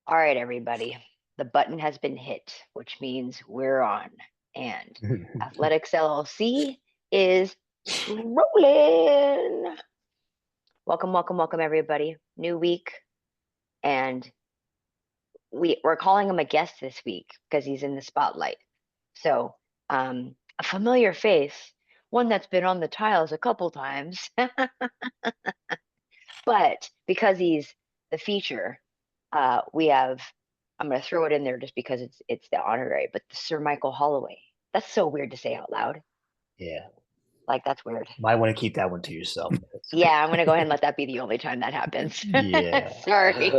All right, everybody. The button has been hit, which means we're on. And Athletics LLC is rolling. Welcome, welcome, welcome, everybody. New week. And we're calling him a guest this week because he's in the spotlight. So, a familiar face, one that's been on the tiles a couple times. But because he's the feature, we have, I'm going to throw it in there just because it's the honorary, but Sir Michael Holloway. That's so weird to say out loud. Yeah. Like, that's weird. Might want to keep that one to yourself. Yeah, I'm going to go ahead and let that be the only time that happens. Yeah. Sorry.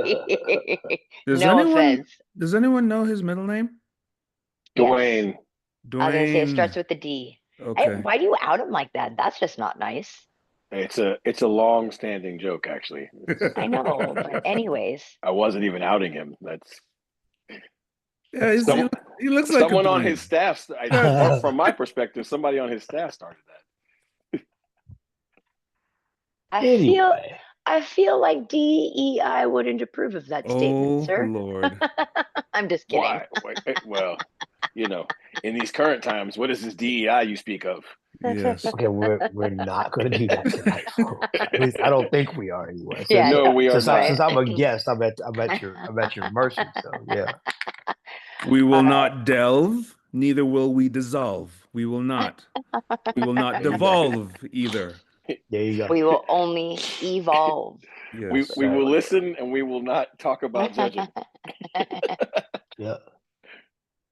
Does No anyone offense. does anyone know his middle name? Yes. Dwayne. I was going to say it starts Dwayne. with the D. Okay. Why do you out him like that? That's just not nice. It's a long-standing joke, actually. I know, but anyways. I wasn't even outing him. That's Yeah, he looks like someone a on Dwayne. his staff. Or from my perspective, somebody on his staff started that. I feel like DEI wouldn't approve of that statement, sir. Lord. I'm just kidding. Why? Well, in these current times, what is this DEI you speak of? Yes. Okay, we're not going to do that tonight. At least I don't think we are anyway. Yeah, no, we are not. Since I'm a guest, I'm at your mercy. So yeah. We will not delve, neither will we dissolve. We will not. We will not devolve either. There you go. We will only evolve. Yes. We will listen and we will not talk about judging. Yeah.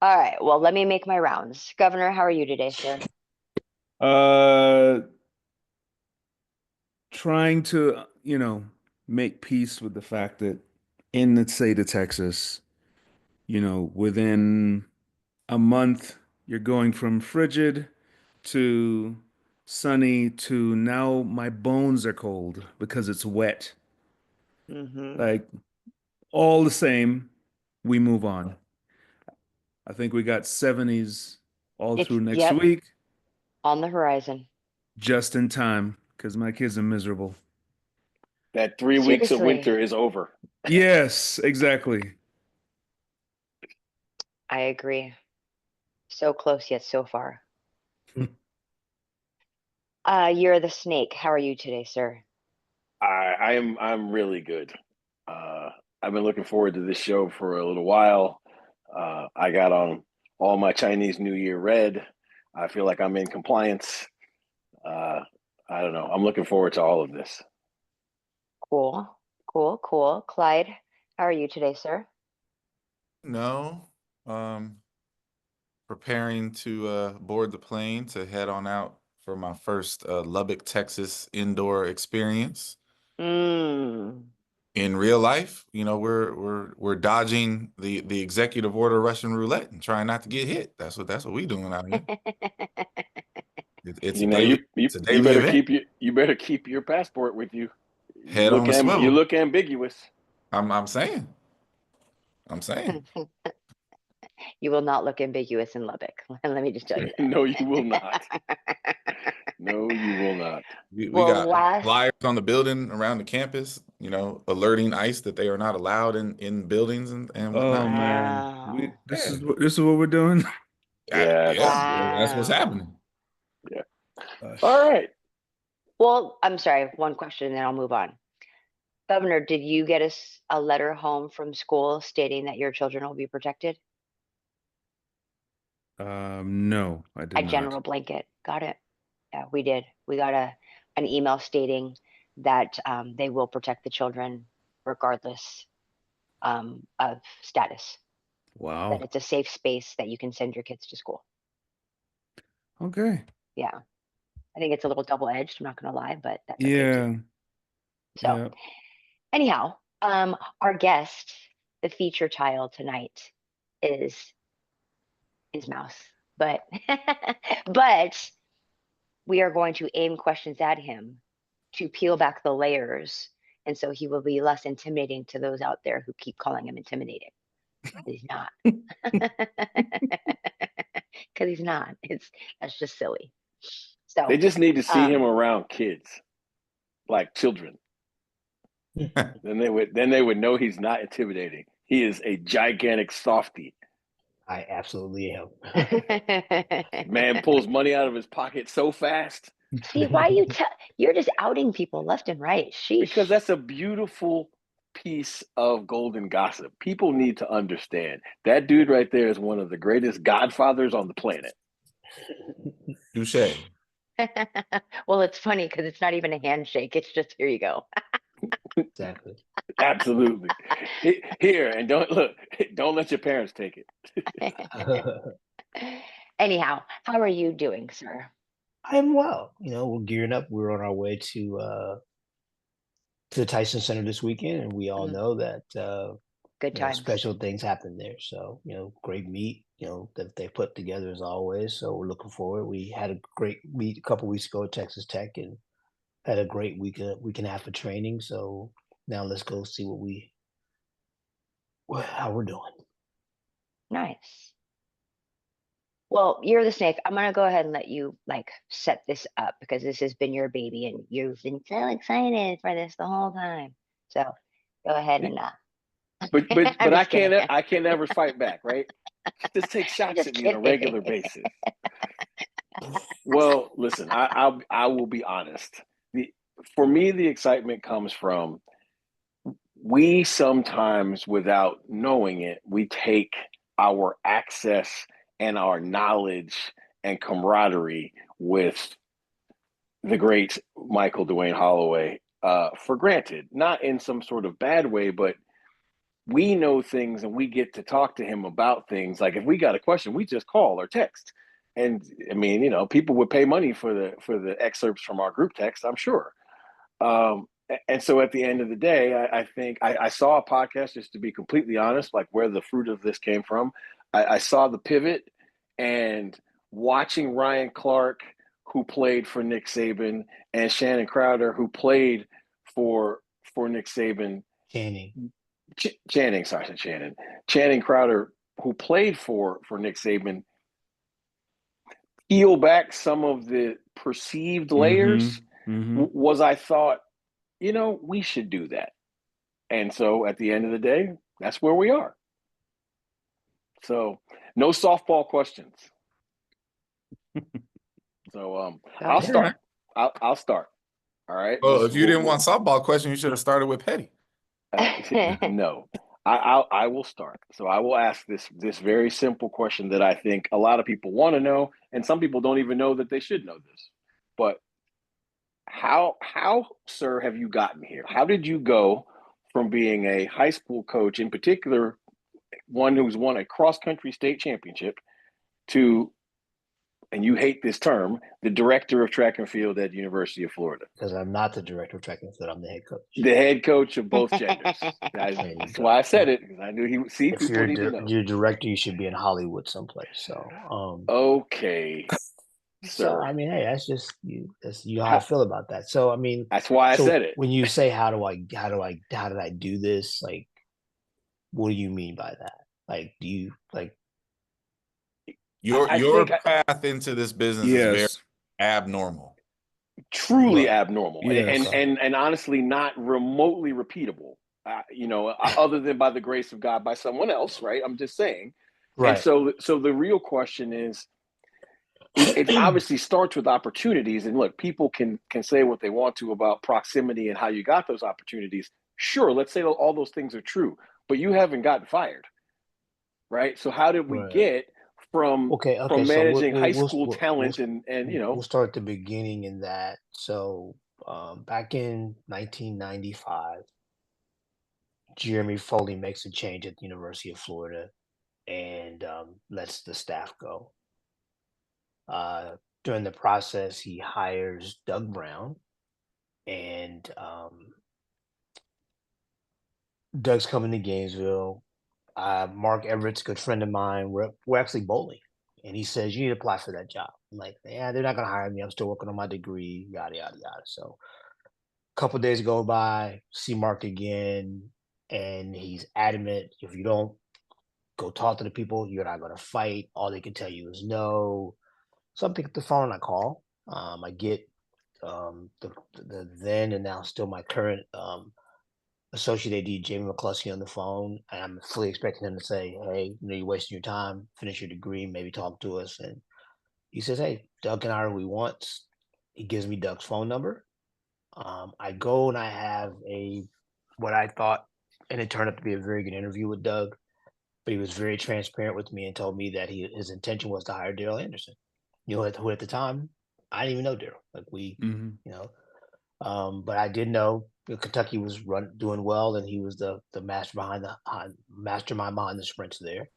All right. Well, let me make my rounds. Governor, how are you today, sir? Trying to, make peace with the fact that in the state of Texas, within a month, you're going from frigid to sunny to now my bones are cold because it's wet. Like all the same, we move on. I think we got 70s all through next week. On the horizon. Just in time because my kids are miserable. That 3 weeks of winter is over. Yes, exactly. I agree. So close yet so far. You're the snake. How are you today, sir? I'm really good. I've been looking forward to this show for a little while. I got on all my Chinese New Year red. I feel like I'm in compliance. I don't know. I'm looking forward to all of this. Cool. Clyde, how are you today, sir? No. Preparing to board the plane to head on out for my first Lubbock, Texas indoor experience. In real life, we're dodging the executive order Russian roulette and trying not to get hit. That's what we doing out here. It's a daily event. You better keep your passport with you. Head on a swivel. You look ambiguous. I'm saying. You will not look ambiguous in Lubbock. Let me just tell you that. No, you will not. No, you will not. We got flyers on the building around the campus, alerting ICE that they are not allowed in buildings and whatnot. Oh man, this is what we're doing. Yeah, that's what's happening. Yeah. All right. Well, I'm sorry. One question, and then I'll move on. Governor, did you get a letter home from school stating that your children will be protected? No, I did not. A general blanket. Got it. Yeah, we did. We got an email stating that they will protect the children regardless of status. Wow. That it's a safe space that you can send your kids to school. Okay. Yeah. I think it's a little double-edged, I'm not going to lie, but that's okay. Yeah. Too. So anyhow, our guest, the feature child tonight is Mouse. But we are going to aim questions at him to peel back the layers, and so he will be less intimidating to those out there who keep calling him intimidating. He's not. Because he's not. That's just silly. So they just need to see him around kids, like children. Then they would know he's not intimidating. He is a gigantic softie. I absolutely am. Man pulls money out of his pocket so fast. See, why you're just outing people left and right. Sheesh. Because that's a beautiful piece of golden gossip. People need to understand that dude right there is one of the greatest godfathers on the planet. Touche. Well, it's funny because it's not even a handshake. It's just, here you go. Exactly. Absolutely. Here, and don't let your parents take it. Anyhow, how are you doing, sir? I'm well. We're gearing up. We're on our way to the Tyson Center this weekend, and we all know that Good times. special things happen there. So great meet. That they put together as always. So we're looking forward. We had a great meet a couple weeks ago at Texas Tech, and had a great week and a half of training. So now let's go see how we're doing. Nice. Well, you're the snake. I'm gonna go ahead and let you set this up because this has been your baby and you've been so excited for this the whole time. So go ahead and But I'm I just kidding. I can't ever fight back, right? Just take shots Just at me on a kidding. regular basis. Well, listen, I will be honest. For me, the excitement comes from we sometimes, without knowing it, we take our access and our knowledge and camaraderie with the great Michael Dwayne Holloway for granted, not in some sort of bad way, but we know things and we get to talk to him about things. Like if we got a question, we just call or text. And I mean, people would pay money for the excerpts from our group text, I'm sure. And so at the end of the day, I think I saw a podcast, just to be completely honest, like where the fruit of this came from. I saw the pivot, and watching Ryan Clark, who played for Nick Saban, and Shannon Crowder, who played for Nick Saban. Channing Crowder, who played for Nick Saban, peel back some of the perceived layers. Was I thought, we should do that. And so at the end of the day, that's where we are. So no softball questions. So I'll start. I'll start. All right. Well, if you didn't want softball questions, you should have started with Petty. No, I will start. So I will ask this very simple question that I think a lot of people want to know, and some people don't even know that they should know this. But how, sir, have you gotten here? How did you go from being a high school coach, in particular, one who's won a cross-country state championship, to, and you hate this term, the director of track and field at University of Florida? Because I'm not the director of track and field. I'm the head coach. The head coach of both genders. That's why I said it, because I knew he would see. If you're a director, you should be in Hollywood someplace. So okay. So I mean, hey, that's just you. That's how I feel about that. So I mean, that's why I said it. When you say how did I do this? Like, what do you mean by that? Like, do you like your path into this business is very abnormal, truly abnormal, and honestly not remotely repeatable. Other than by the grace of God by someone else, right? I'm just saying. Right. And so the real question is, it obviously starts with opportunities. And look, people can say what they want to about proximity and how you got those opportunities. Sure, let's say all those things are true, but you haven't gotten fired, right? So how did we get from managing high school talent and we'll start at the beginning in that. So back in 1995, Jeremy Foley makes a change at the University of Florida and lets the staff go. During the process, he hires Doug Brown, and Doug's coming to Gainesville. Mark Everett's a good friend of mine. We're actually bowling, and he says, you need to apply for that job. I'm like, yeah, they're not going to hire me. I'm still working on my degree, yada, yada, yada. So a couple of days go by, see Mark again, and he's adamant, if you don't go talk to the people, you're not going to fight. All they can tell you is no. So I'm picking up the phone and I call. I get the then and now still my current associate AD Jamie McCluskey on the phone, and I'm fully expecting him to say, "Hey, you're wasting your time. Finish your degree, maybe talk to us." And he says, "Hey, Doug and I are who he wants." He gives me Doug's phone number. I go and I have what I thought, and it turned out to be a very good interview with Doug. But he was very transparent with me and told me that his intention was to hire Daryl Anderson. Who at the time I didn't even know Daryl. Like Mhm. but I did know Kentucky was doing well, and he was the mastermind behind the sprints there.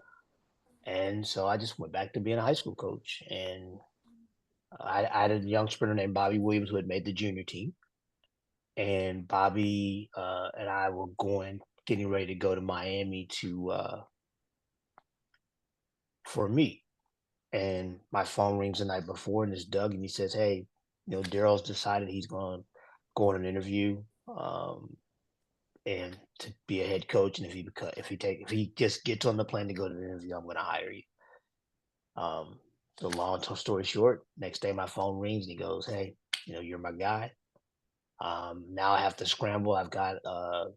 And so I just went back to being a high school coach, and I had a young sprinter named Bobby Williams who had made the junior team, and Bobby and I were getting ready to go to Miami for a meet. And my phone rings the night before, and it's Doug, and he says, "Hey, Daryl's decided he's going to go on an interview, and to be a head coach. And if he just gets on the plane to go to the interview, I'm going to hire you." So long story short, next day my phone rings, and he goes, "Hey, you're my guy. Now I have to scramble. I've got a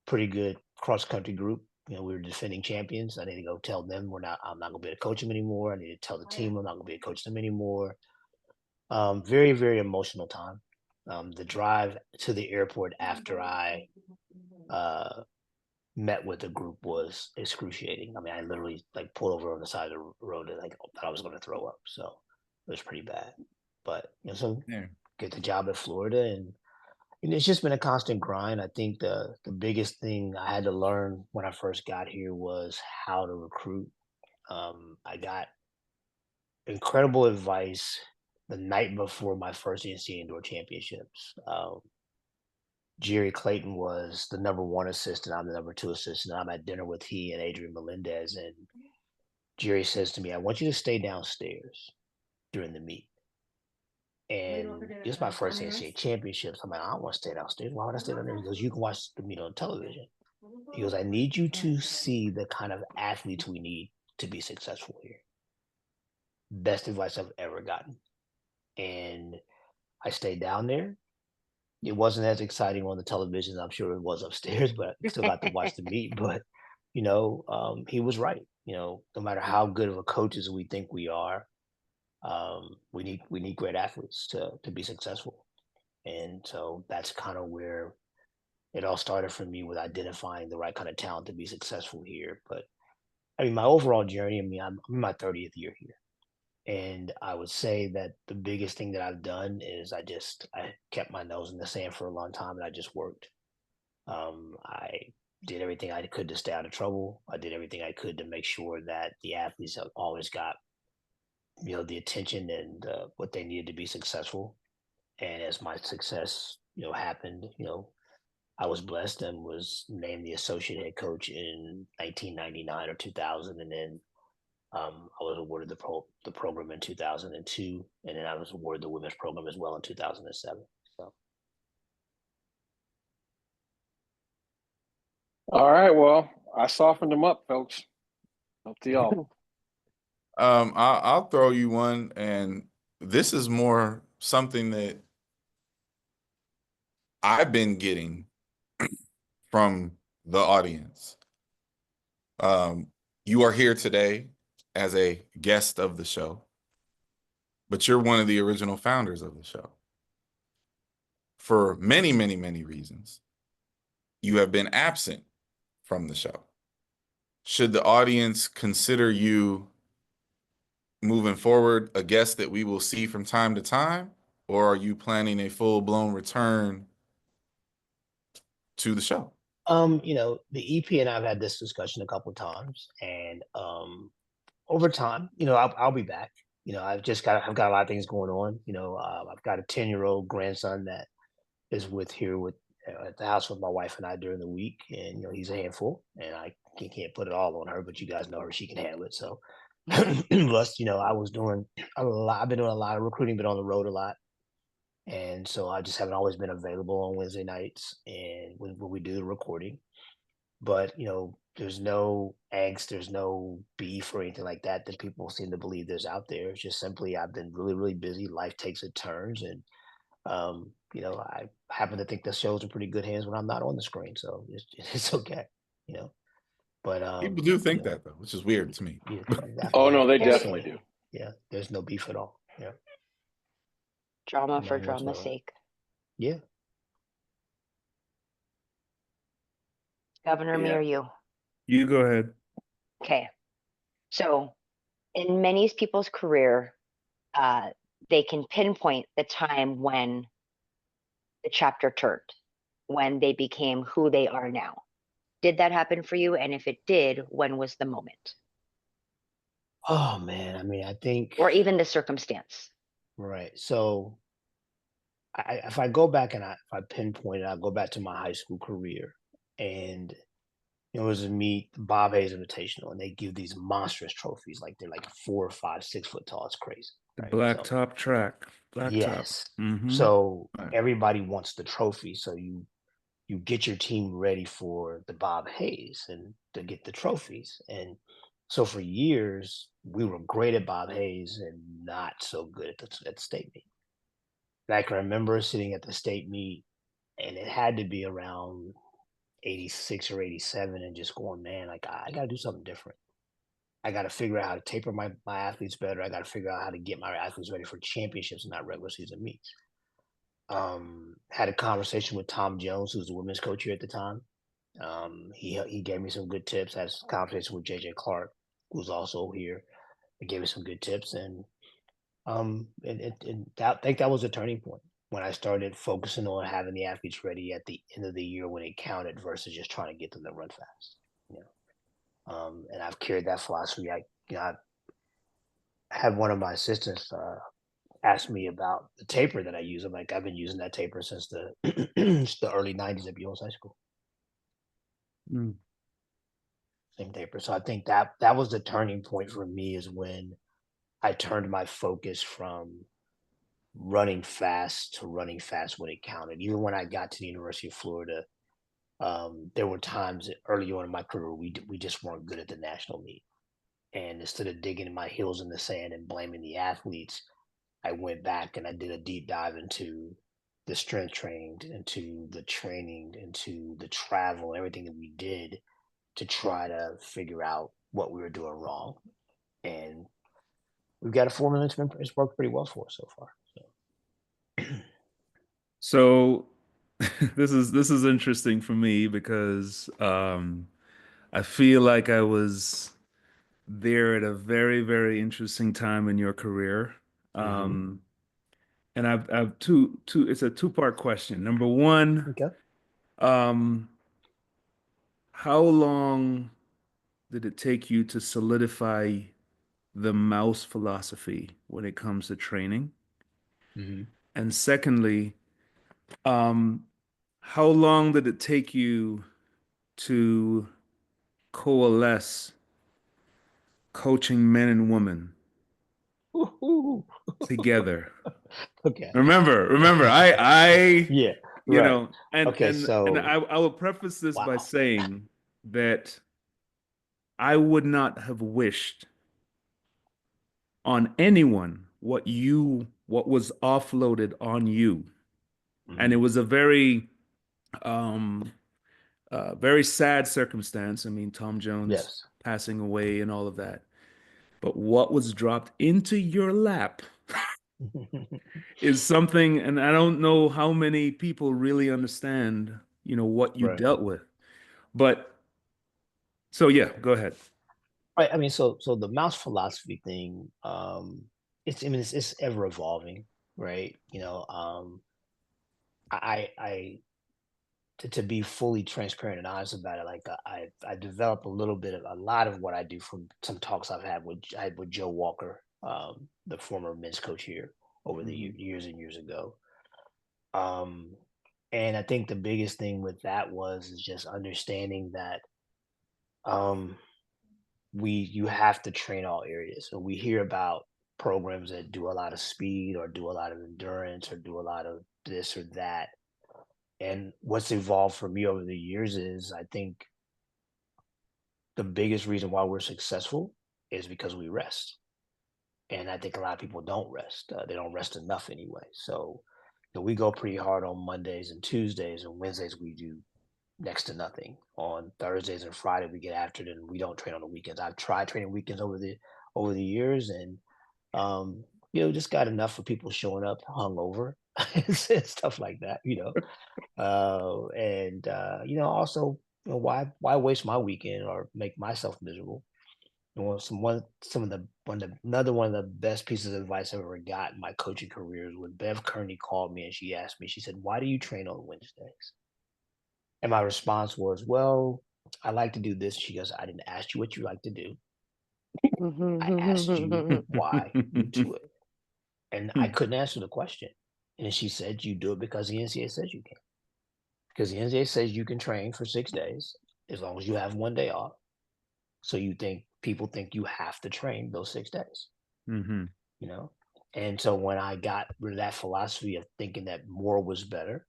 pretty good cross country group. We were defending champions. I need to go tell them I'm not gonna be able to coach them anymore. I need to tell the team I'm not gonna be able to coach them anymore." Very, very emotional time. The drive to the airport after I met with the group was excruciating. I mean, I literally pulled over on the side of the road and thought I was going to throw up. So it was pretty bad. But so get the job at Florida, and it's just been a constant grind. I think the biggest thing I had to learn when I first got here was how to recruit. I got incredible advice the night before my first NCAA Indoor Championships. Jerry Clayton was the number one assistant. I'm the number two assistant. I'm at dinner with he and Adrian Melendez, and Jerry says to me, "I want you to stay downstairs during the meet." And it's my first NCAA championships. I'm like, "I don't want to stay downstairs. Why would I stay down there?" He goes, "You can watch the meet on television." He goes, "I need you to see the kind of athletes we need to be successful here." Best advice I've ever gotten. And I stayed down there. It wasn't as exciting on the television as I'm sure it was upstairs, but I still got to watch the meet. But he was right. No matter how good of a coaches we think we are, we need great athletes to be successful. And so that's kind of where it all started for me, with identifying the right kind of talent to be successful here. But I mean, my overall journey, I'm in my 30th year here. And I would say that the biggest thing that I've done is I kept my nose in the sand for a long time, and I just worked. I did everything I could to stay out of trouble. I did everything I could to make sure that the athletes have always got, the attention and what they needed to be successful. And as my success, happened, I was blessed and was named the associate head coach in 1999 or 2000, and then I was awarded the program in 2002, and then I was awarded the women's program as well in 2007. So. All right, well, I softened them up, folks. Up to y'all. I'll throw you one, and this is more something that I've been getting from the audience. You are here today as a guest of the show, but you're one of the original founders of the show. For many, many, many reasons, you have been absent from the show. Should the audience consider you moving forward a guest that we will see from time to time, or are you planning a full-blown return to the show? The EP and I've had this discussion a couple of times, and over time, I'll be back. I've got a lot of things going on. I've got a 10-year-old grandson that is at the house with my wife and I during the week, and he's a handful, and I can't put it all on her, but you guys know her; she can handle it. So, plus, I was doing a lot. I've been doing a lot of recruiting, been on the road a lot, and so I just haven't always been available on Wednesday nights and when we do the recording. But there's no angst, there's no beef or anything like that people seem to believe there's out there. It's just simply I've been really, really busy. Life takes its turns, and you know, I happen to think the show's in pretty good hands when I'm not on the screen, so it's okay, you know. But People do think you know, that though, which is weird to me. yeah, Oh no, they Very- definitely do. Yeah, there's no beef at all. Yeah, Drama for none drama's whatsoever. sake. Yeah. Governor, me Yeah. or you? You go ahead. Okay. So in many people's career, they can pinpoint the time when the chapter turned, when they became who they are now. Did that happen for you? And if it did, when was the moment? Oh man, I mean, I think Or even the circumstance? right. So if I go back and if I pinpoint it, I'll go back to my high school career, and it was a meet, the Bob Hayes Invitational, and they give these monstrous trophies, like they're like 4 or 5, 6 foot tall. It's crazy, The right? black So top track. Black top. yes, Mm-hmm. so Right. everybody wants the trophy, so you get your team ready for the Bob Hayes and to get the trophies. And so for years, we were great at Bob Hayes and not so good at the state meet. And I can remember sitting at the state meet, and it had to be around 86 or 87, and just going, man, like I got to do something different. I got to figure out how to taper my athletes better. I got to figure out how to get my athletes ready for championships and not regular season meets. Had a conversation with Tom Jones, who's the women's coach here at the time. He gave me some good tips. Had a conversation with JJ Clark, who's also here. He gave me some good tips, and I think that was a turning point when I started focusing on having the athletes ready at the end of the year when it counted versus just trying to get them to run fast. You know, and I've carried that philosophy. I had one of my assistants asked me about the taper that I use. I'm like, I've been using that taper since the the early '90s at Buell's High School. Mm. Same taper. So I think that was the turning point for me, is when I turned my focus from running fast to running fast when it counted. Even when I got to the University of Florida, there were times early on in my career we just weren't good at the national meet. And instead of digging my heels in the sand and blaming the athletes, I went back and I did a deep dive into the strength training, into the training, into the travel, everything that we did to try to figure out what we were doing wrong. And we've got a formula that's worked pretty well for us so far. So this is interesting for me because I feel like I was there at a very, very interesting time in your career. Mhm. And I've two it's a two-part question. Number one, Okay. um, how long did it take you to solidify the mouse philosophy when it comes to training? Mhm. And secondly, um, how long did it take you to coalesce coaching men and women Woo-hoo. together? Okay. Remember, I, Yeah. you Right. know, and Okay. and So I will preface this by wow. saying that I would not have wished on anyone what was offloaded on you. And it Mhm. was a um very sad circumstance. I mean, Tom Jones Yes. passing away and all of that. But what was dropped into your lap is something, and I don't know how many people really understand, what you Right. dealt with. But so yeah, go ahead. Right. I mean, so the mouse philosophy thing, it's ever evolving, right? I to be fully transparent and honest about it, like I developed a lot of what I do from some talks I had with Joe Walker, the former men's coach here over the Mhm. years and years ago. Um, and I think the biggest thing with that is just understanding that um you have to train all areas. So we hear about programs that do a lot of speed or do a lot of endurance or do a lot of this or that. And what's evolved for me over the years is I think the biggest reason why we're successful is because we rest. And I think a lot of people don't rest. They don't rest enough anyway. So we go pretty hard on Mondays and Tuesdays, and Wednesdays we do next to nothing. On Thursdays and Friday we get after it, and we don't train on the weekends. I've tried training weekends over the years, and just got enough for people showing up hungover and stuff like that, also, why waste my weekend or make myself miserable? Another one of the best pieces of advice I've ever got in my coaching career is when Bev Kearney called me and she asked me, she said, "Why do you train on Wednesdays?" And my response was, "Well, I like to do this." She goes, "I didn't ask you what you like to do. I asked you why you do it." And I couldn't answer the question. And she said, "You do it because the NCAA says you can. Because the NCAA says you can train for 6 days as long as you have 1 day off. So people think you have to train those 6 days." And so when I got rid of that philosophy of thinking that more was better,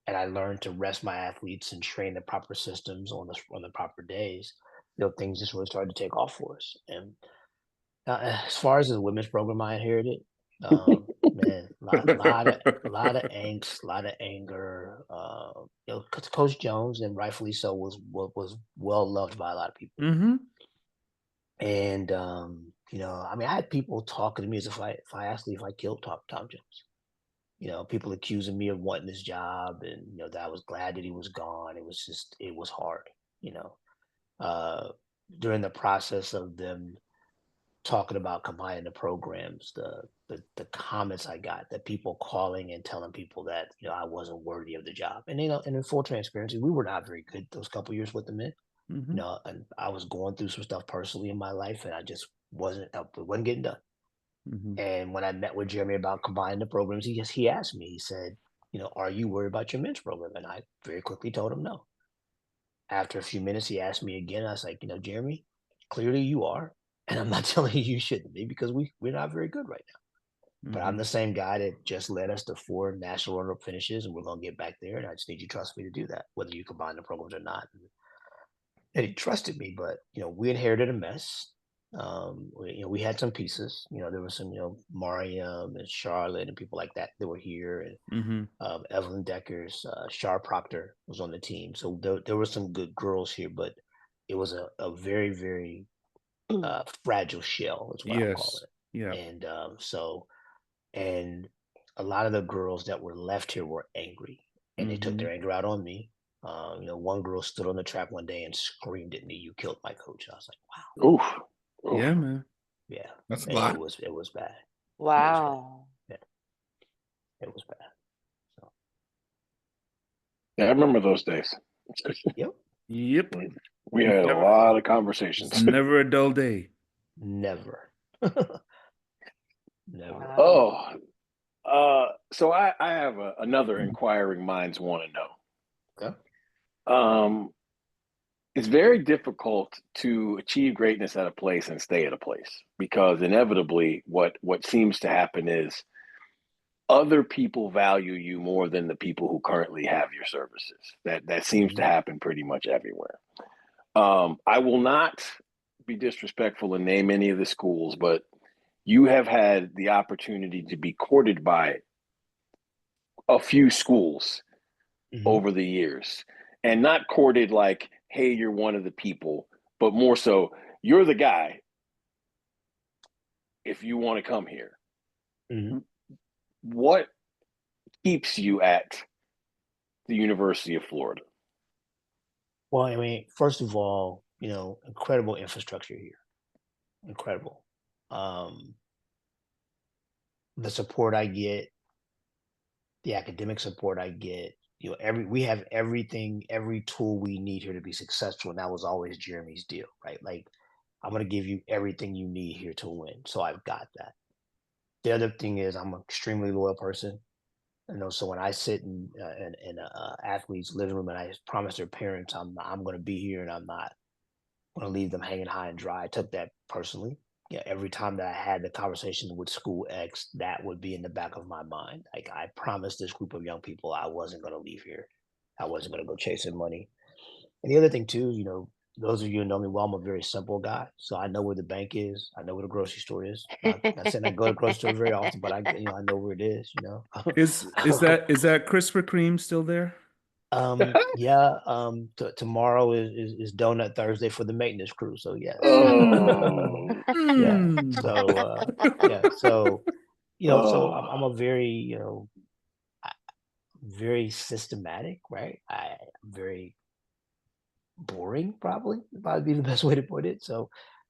and I learned to rest my athletes and train the proper systems on the proper days, things just really started to take off for us. And as far as the women's program I inherited, man, lot of angst, a lot of anger. Coach Jones, and rightfully so, was well loved by a lot of people. And I had people talking to me as if I killed Tom Jones. People accusing me of wanting this job, and that I was glad that he was gone. It was hard. During the process of them talking about combining the programs, the comments I got, that people calling and telling people that I wasn't worthy of the job, and and in full transparency, we were not very good those couple years with the men. And I was going through some stuff personally in my life, and I just wasn't getting done. And when I met with Jeremy about combining the programs, he asked me, he said, "Are you worried about your men's program?" And I very quickly told him no. After a few minutes, he asked me again. I was like, "Jeremy, clearly you are. And I'm not telling you shouldn't be, because we're not very good right now. But I'm the same guy that just led us to 4 national runner-up finishes, and we're going to get back there. And I just need you to trust me to do that, whether you combine the programs or not." And he trusted me, but we inherited a mess. We had some pieces. There was some, Mariam and Charlotte and people like that were here, and Evelyn Deckers, Shar Proctor was on the team. So there were some good girls here, but it was a very, very fragile shell, is what I'll call Yes. it. Yeah. And and a lot of the girls that were left here were angry, and they took their anger out on me. One girl stood on the track one day and screamed at me, "You killed my coach." I was like, "Wow." Oof. Yeah, man. Yeah, That's a man, lot. it was bad. It was bad. Wow. Yeah, it was bad. So, Yeah, I remember those days. yep, Yep. We had a lot of conversations. Never a dull day. never, never. Wow. So I have another inquiring minds want to know. Okay. It's very difficult to achieve greatness at a place and stay at a place, because inevitably what seems to happen is other people value you more than the people who currently have your services. That seems to happen pretty much everywhere. I will not be disrespectful and name any of the schools, but you have had the opportunity to be courted by a few schools over the years, and not courted like, "Hey, you're one of the people," but more so, "You're the guy if you want to come here." What keeps you at the University of Florida? Well, I mean, first of all, incredible infrastructure here. Incredible. The support I get, the academic support I get, we have everything, every tool we need here to be successful. And that was always Jeremy's deal, right? Like, I'm going to give you everything you need here to win. So I've got that. The other thing is, I'm an extremely loyal person. So when I sit in an athlete's living room and I promise their parents I'm going to be here and I'm not going to leave them hanging high and dry, I took that personally. Every time that I had the conversation with School X, that would be in the back of my mind. Like, I promised this group of young people I wasn't going to leave here. I wasn't going to go chasing money. And the other thing too, those of you who know me well, I'm a very simple guy. So I know where the bank is. I know where the grocery store is. Not saying I go to the grocery store very often, but I know where it is, Is that Krispy Kreme still there? Yeah. Tomorrow is Donut Thursday for the maintenance crew. So yes. Oh. Yeah. Mm. So yeah. So so I'm a very very systematic, right? I'm very boring, probably be the best way to put it. So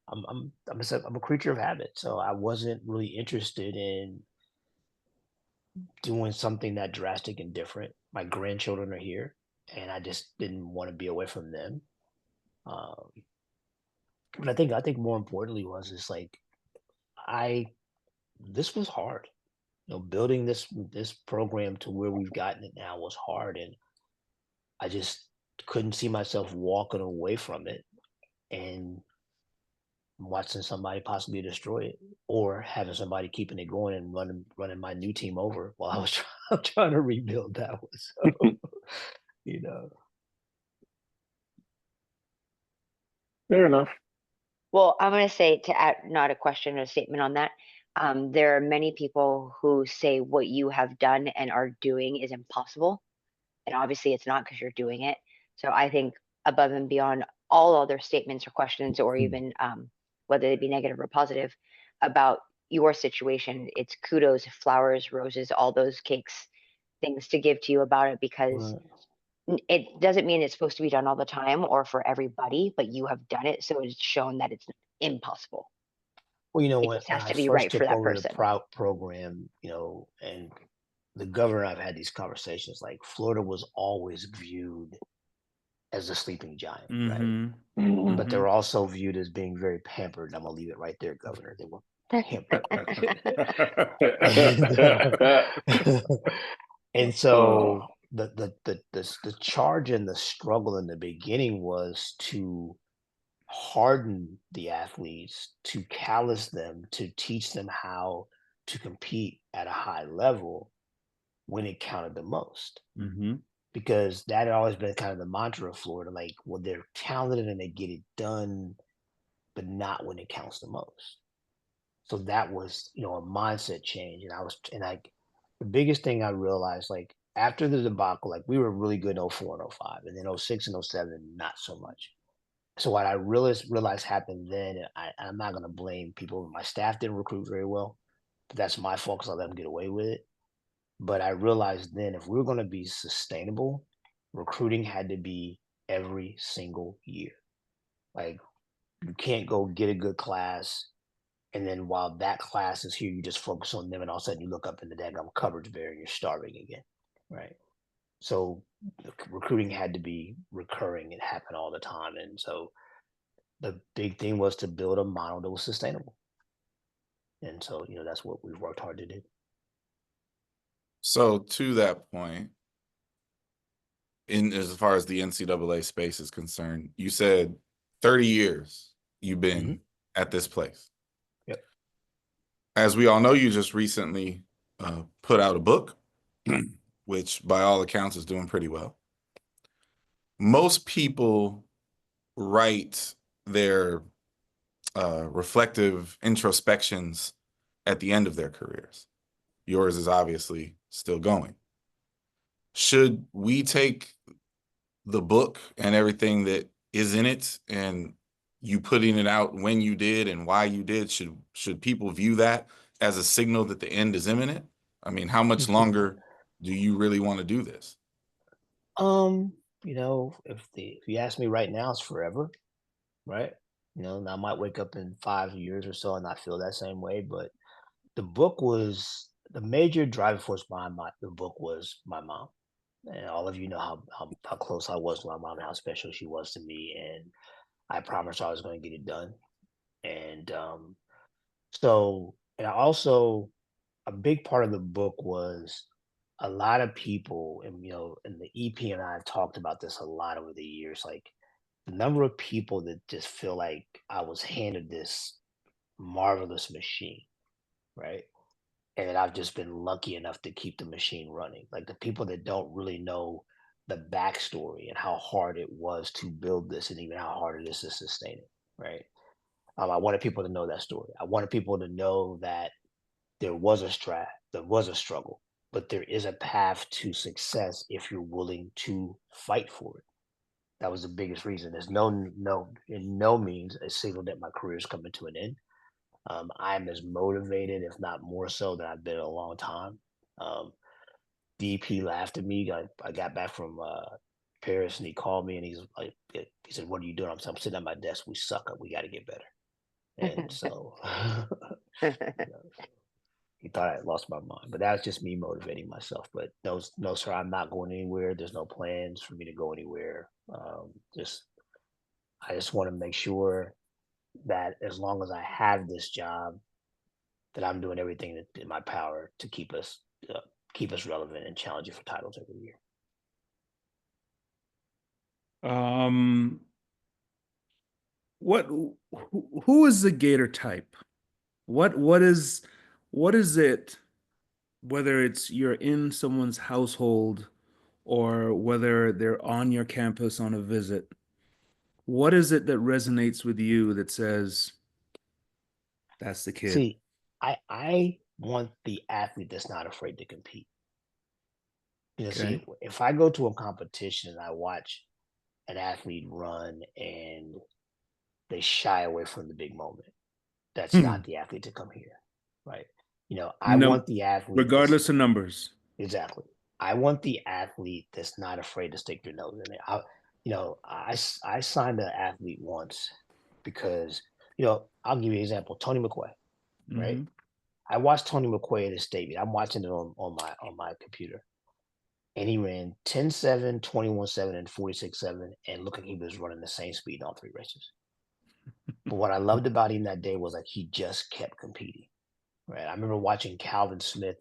I'm a creature of habit. So I wasn't really interested in doing something that drastic and different. My grandchildren are here, and I just didn't want to be away from them. Um, but I think more importantly was it's like I this was hard. Building this program to where we've gotten it now was hard, and I just couldn't see myself walking away from it and watching somebody possibly destroy it, or having somebody keeping it going and running my new team over while I was trying to rebuild that one. So, you know. Fair enough. Well, I'm going to say, to add, not a question or a statement on that. There are many people who say what you have done and are doing is impossible. And obviously it's not, because you're doing it. So I think above and beyond all other statements or questions, or even whether they be negative or positive about your situation, it's kudos, flowers, roses, all those cakes, things to give to you about it, because it doesn't mean it's supposed to be done all the time or for everybody, but you have done it. So it's shown that it's impossible. Well, It when just has I to be first right for took that over the person. program, and the governor, I've had these conversations, like Florida was always viewed as a sleeping giant, right? Mm-hmm. But they're also viewed as being very pampered. I'm gonna leave it right there, Governor. They were pampered. And so the charge and the struggle in the beginning was to harden the athletes, to callous them, to teach them how to compete at a high level when it counted the most. Mm-hmm. Because that had always been kind of the mantra of Florida, like, well, they're talented and they get it done, but not when it counts the most. So that was, a mindset change. The biggest thing I realized, like after the debacle, like we were really good in 04 and 05, and then 06 and 07, not so much. So what I realized happened then, and I'm not going to blame people. My staff didn't recruit very well, but that's my fault because I let them get away with it. But I realized then, if we were going to be sustainable, recruiting had to be every single year. Like, you can't go get a good class, and then while that class is here, you just focus on them, and all of a sudden you look up in the daggum cupboards bare and you're starving again, right? So recruiting had to be recurring. It happened all the time. And so the big thing was to build a model that was sustainable. And so, that's what we've worked hard to do. So to that point, as far as the NCAA space is concerned, you said 30 years you've been at this place. Yep. As we all know, you just recently put out a book, which by all accounts is doing pretty well. Most people write their reflective introspections at the end of their careers. Yours is obviously still going. Should we take the book and everything that is in it and you putting it out when you did and why you did, should people view that as a signal that the end is imminent? I mean, how much longer do you really want to do this? If you ask me right now, it's forever, right? I might wake up in 5 years or so and not feel that same way, but the book was the major driving force behind the book was my mom. And all of you know how close I was to my mom and how special she was to me. And I promised her I was going to get it done. And and I also, a big part of the book was a lot of people, and the EP and I have talked about this a lot over the years, like the number of people that just feel like I was handed this marvelous machine, right? And that I've just been lucky enough to keep the machine running. Like the people that don't really know the backstory and how hard it was to build this and even how hard it is to sustain it, right? I wanted people to know that story. I wanted people to know that there was a struggle, but there is a path to success if you're willing to fight for it. That was the biggest reason. There's in no means a signal that my career is coming to an end. I'm as motivated, if not more so, than I've been in a long time. DP laughed at me. I got back from Paris, and he called me, and he said, "What are you doing?" I'm sitting at my desk. We suck. We got to get better. And so he thought I had lost my mind, but that was just me motivating myself. But no, sir, I'm not going anywhere. There's no plans for me to go anywhere. I just want to make sure that as long as I have this job, that I'm doing everything in my power to keep us relevant and challenging for titles every year. Who is the Gator type? What is it, whether it's you're in someone's household or whether they're on your campus on a visit, what is it that resonates with you that says that's the kid? See, I want the athlete that's not afraid to compete. See, if I go to a competition and I watch an athlete run and they shy away from the big moment, that's not the athlete to come here, right? I want the athlete, regardless of numbers. Exactly. I want the athlete that's not afraid to stick their nose in it. I signed an athlete once because, I'll give you an example. Tony McQuay, right? I watched Tony McQuay at his state meet. I'm watching it on my computer. And he ran 10.7, 21.7, and 46.7, and looked like he was running the same speed in all three races. But what I loved about him that day was like he just kept competing. Right. I remember watching Calvin Smith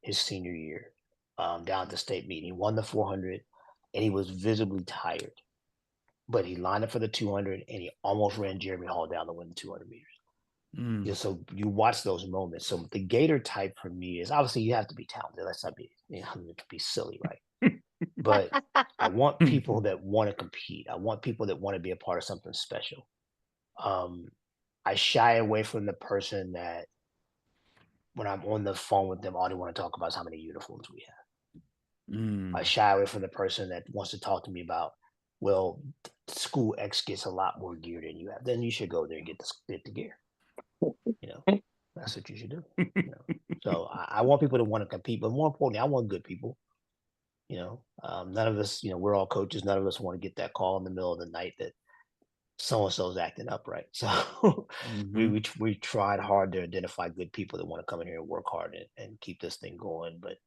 his senior year down at the state meet. He won the 400 and he was visibly tired, but he lined up for the 200 and he almost ran Jeremy Hall down to win the 200 meters. So you watch those moments. So the Gator type for me is obviously you have to be talented. Let's not be, be silly, right? But I want people that want to compete. I want people that want to be a part of something special. I shy away from the person that when I'm on the phone with them, all they want to talk about is how many uniforms we have. I shy away from the person that wants to talk to me about, well, school X gets a lot more gear than you have. Then you should go there and get the gear. That's what you should do. So I want people to want to compete, but more importantly, I want good people. None of us, we're all coaches. None of us want to get that call in the middle of the night that so-and-so's acting up, right? So we tried hard to identify good people that want to come in here and work hard and keep this thing going. But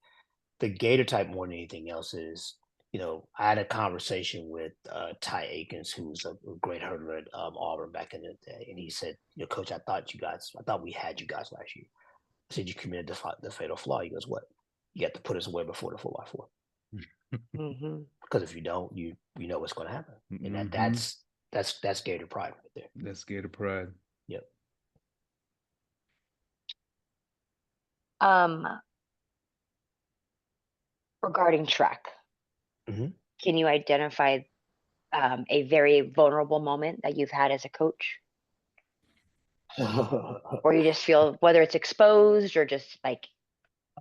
the Gator type more than anything else is, I had a conversation with Ty Akins, who's a great hurdler at Auburn back in the day. And he said, Coach, I thought we had you guys last year. I said, you committed the fatal flaw. He goes, what? You have to put us away before the 4x4. Because if you don't, you know what's going to happen. And that's Gator pride right there. That's Gator pride. Yep. Regarding track, can you identify a very vulnerable moment that you've had as a coach? Or you just feel, whether it's exposed or just like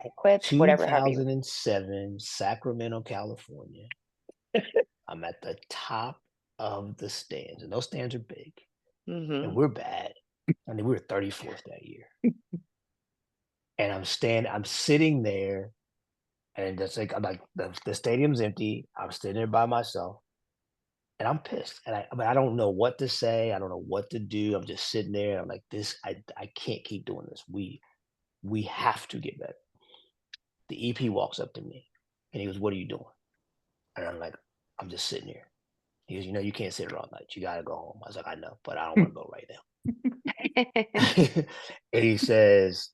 equipped, whatever. 2007, Sacramento, California. I'm at the top of the stands, and those stands are big, and we're bad. I mean, we were 34th that year, and I'm sitting there, and that's like the stadium's empty. I'm sitting there by myself, and I'm pissed, and I don't know what to say. I don't know what to do. I'm just sitting there. I'm like, this. I can't keep doing this. We have to get better. The EP walks up to me, and he goes, "What are you doing?" And I'm like, "I'm just sitting here." He goes, you can't sit here all night. You got to go home. I was like, I know, but I don't want to go right now. And he says,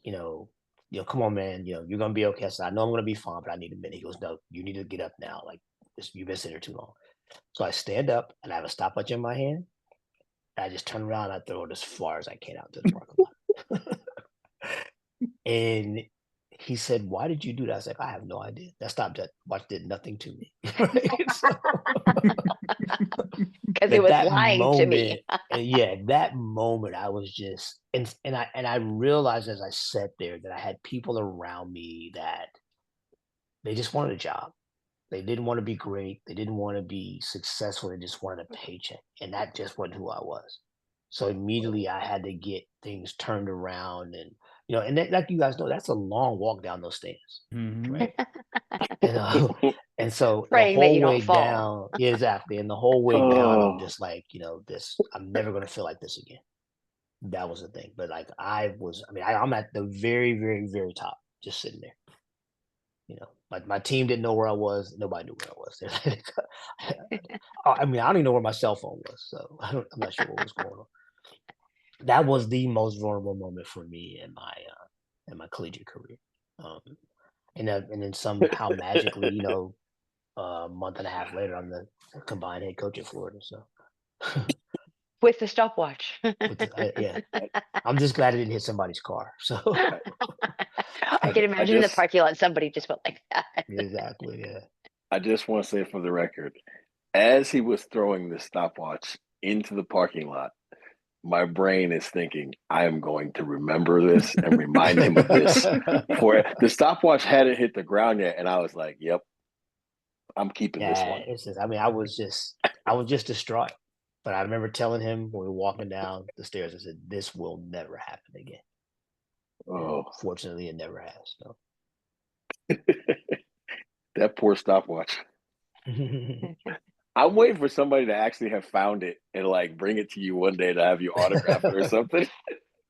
come on, man, you're going to be okay. I said, I know I'm going to be fine, but I need a minute. He goes, no, you need to get up now. Like, you've been sitting here too long. So I stand up and I have a stopwatch in my hand. And I just turn around and I throw it as far as I can out to the parking lot. And he said, "Why did you do that?" I was like, "I have no idea. That stop that watch did nothing to me." Right? So, Because it at was that lying to me. moment, and yeah, that moment, I was just, and I realized as I sat there that I had people around me that they just wanted a job. They didn't want to be great. They didn't want to be successful. They just wanted a paycheck, and that just wasn't who I was. So immediately, I had to get things turned around, and and like you guys know, that's a long walk down those stairs, Mhm. right? And and so the Praying that you whole way don't fall. down, yeah, exactly, and the whole way down, I'm Oh, just like, this, I'm never gonna feel like this again. That was the thing. But like I'm at the very, very, very top, just sitting there. My team didn't know where I was. Nobody knew where I was. I mean, I don't even know where my cell phone was, so I'm not sure what was going on. That was the most vulnerable moment for me in my collegiate career. Um, and then somehow magically, a month and a half later, I'm the combined head coach at Florida. So, With the stopwatch. yeah, I'm just glad it didn't hit somebody's car. So, I can I imagine in the just parking lot somebody just went like that. exactly, yeah. I just want to say for the record, as he was throwing the stopwatch into the parking lot, my brain is thinking, I am going to remember this and remind him of this. For the stopwatch hadn't hit the ground yet, and I was like, "Yep, I'm keeping this Yeah, one." it's just, I was just distraught. But I remember telling him when we were walking down the stairs, I said, "This will never happen again." And Oh, fortunately, it never has. So. that poor stopwatch. I'm waiting for somebody to actually have found it and like bring it to you one day to have you autograph it or something.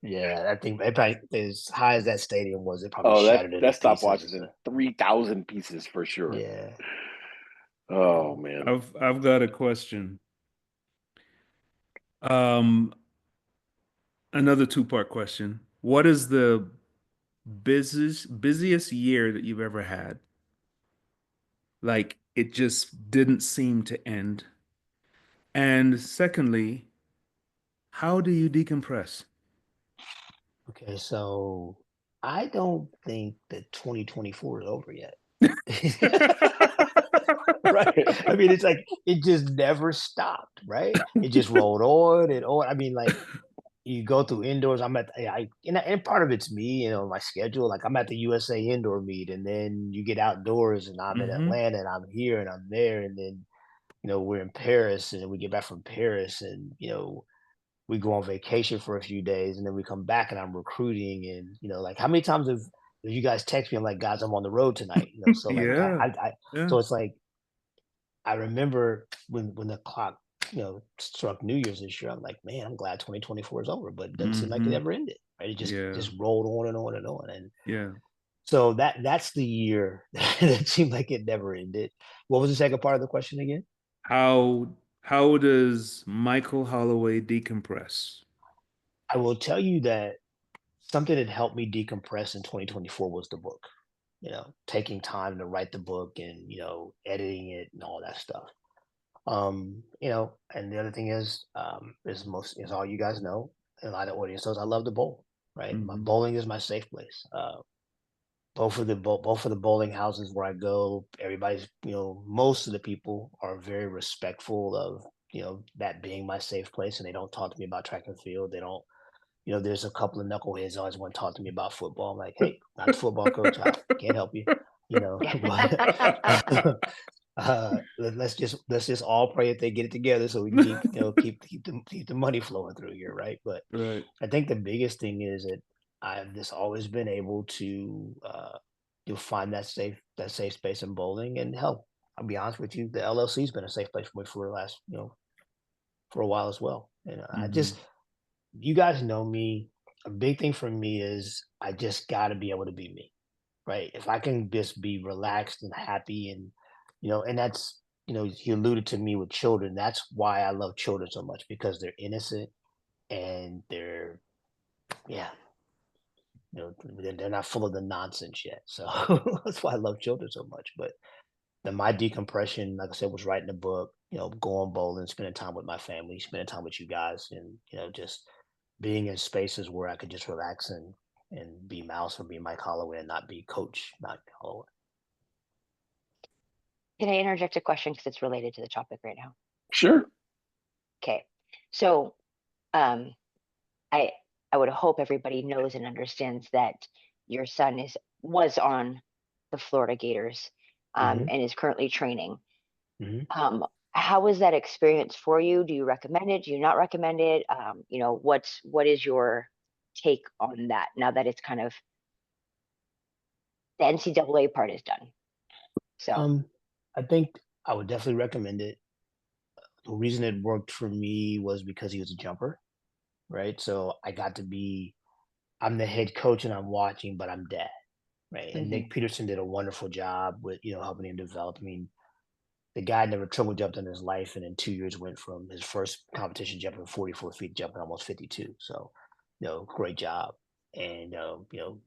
Yeah, I think it probably, as high as that stadium was, it probably Oh, shattered into that pieces. stopwatch And is in stuff. 3,000 pieces for sure. Yeah. Oh man. I've got a question. Um, Another two-part question. What is the busiest year that you've ever had? Like it just didn't seem to end. And secondly, how do you decompress? Okay, so I don't think that 2024 is over yet. Right? I mean, it's like it just never stopped, right? It just rolled on and on. I mean, like you go through indoors. I'm at and part of it's me, my schedule. Like I'm at the USA indoor meet, and then you get outdoors, and I'm in Hmm. Atlanta, and I'm here, and I'm there, and then we're in Paris, and we get back from Paris, and we go on vacation for a few days, and then we come back, and I'm recruiting, and like how many times have you guys text me? I'm like, guys, I'm on the road tonight, so like Yeah. Yeah. so it's like I remember when the clock struck New Year's this year. I'm like, man, I'm glad 2024 is over, but it doesn't seem like it Hmm. ever ended. Right? It Yeah. just rolled on and on and on, and Yeah. so that's the year that seemed like it never ended. What was the second part of the question again? How does Michael Holloway decompress? I will tell you that something that helped me decompress in 2024 was the book. Taking time to write the book and editing it and all that stuff. And the other thing is all you guys know, and a lot of audience knows I love to bowl, right? My Hmm. bowling is my safe place. Both of the bowling houses where I go, everybody's, most of the people are very respectful of, that being my safe place, and they don't talk to me about track and field. They don't, there's a couple of knuckleheads always want to talk to me about football. I'm like, hey, not the football coach. I can't help you, but let's just all pray that they get it together so we can keep the money flowing through here, right? But Right. I think the biggest thing is that I've just always been able to find that safe space in bowling, and help. I'll be honest with you, the LLC's been a safe place for me for the last for a while as well. And I Hmm. just you guys know me. A big thing for me is I just got to be able to be me, right? If I can just be relaxed and happy, and and that's you alluded to me with children. That's why I love children so much, because they're innocent, and they're yeah, they're not full of the nonsense yet. So that's why I love children so much. But then my decompression, like I said, was writing a book, going bowling, spending time with my family, spending time with you guys, and just being in spaces where I could just relax and be Mouse or be Mike Holloway and not be Coach Mike Holloway. Can I interject a question because it's related to the topic right now? Sure. Okay, so I would hope everybody knows and understands that your son was on the Florida Gators and is currently training. How was that experience for you? Do you recommend it? Do you not recommend it? You know, what is your take on that now that it's kind of the NCAA part is done? So I think I would definitely recommend it. The reason it worked for me was because he was a jumper, right? So I got to be, I'm the head coach and I'm watching, but I'm dad, right? And Nick Peterson did a wonderful job with, you know, helping him develop. I mean, the guy never triple jumped in his life, and in 2 years went from his first competition jumping 44 feet, jumping almost 52. So, you know, great job. And you know,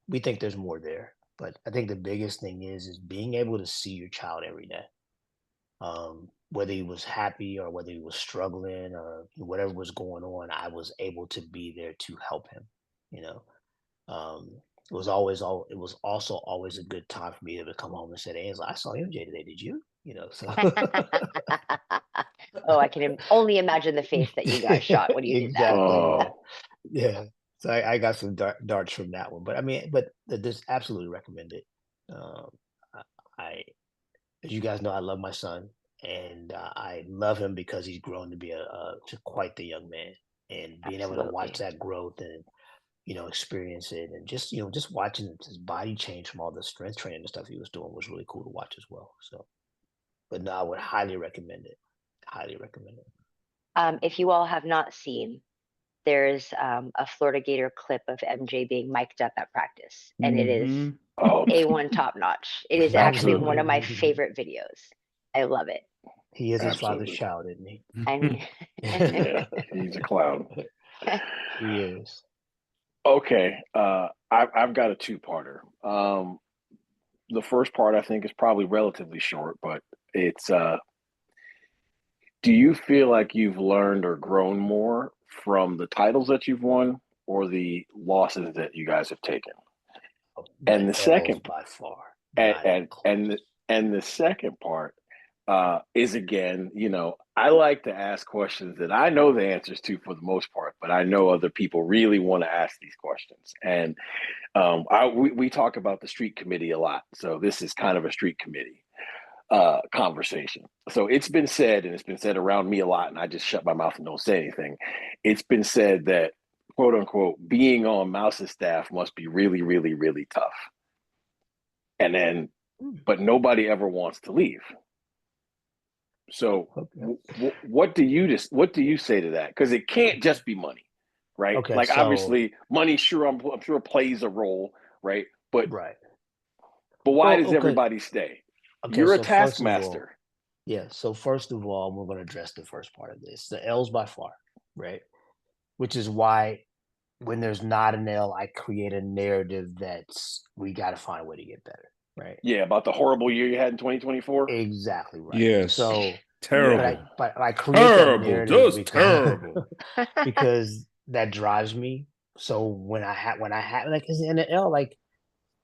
we think there's more there, but I think the biggest thing is being able to see your child every day. Whether he was happy or whether he was struggling or whatever was going on, I was able to be there to help him. You know, it was also always a good time for me to come home and say, "Hey, I saw MJ today. Did you?" You know, so oh, I can only imagine the face that you got shot when you did that. exactly. Yeah. So I got some darts from that one, but I mean, but this absolutely recommend it. I, as you guys know, I love my son, and I love him because he's grown to be to quite the young man, and being able to watch that growth and, you know, experience it, and just, you know, just watching his body change from all the strength training and stuff he was doing was really cool to watch as well. So, but no, I would highly recommend it. Highly recommend it. If you all have not seen, there's a Florida Gator clip of MJ being mic'd up at practice, and it is A1 top notch. It is actually one of my favorite videos. I love it. He is his father's child, isn't he? I mean, yeah, he's a clown. He is. Okay, I've got a two-parter. The first part I think is probably relatively short, but it's do you feel like you've learned or grown more from the titles that you've won or the losses that you guys have taken? And the second, by far, and the second part is, again, you know, I like to ask questions that I know the answers to for the most part, but I know other people really want to ask these questions. And we talk about the street committee a lot, so this is kind of a street committee conversation. So it's been said, and it's been said around me a lot, and I just shut my mouth and don't say anything. It's been said that, quote unquote, being on Mouse's staff must be really, really, really tough. And then, but nobody ever wants to leave. So what do you say to that? Because it can't just be money, right? Okay, like, so, obviously money, sure, I'm sure plays a role, right? But why does everybody stay? Okay, You're a so first of all, taskmaster. yeah. So first of all, we're going to address the first part of this. The L's by far, right? Which is why when there's not an L, I create a narrative that's we got to find a way to get better, right? Yeah, about the horrible year you had in 2024. Exactly right. Yes. So terrible. But I create that narrative terrible. because that drives me. So when I have like in the L, like,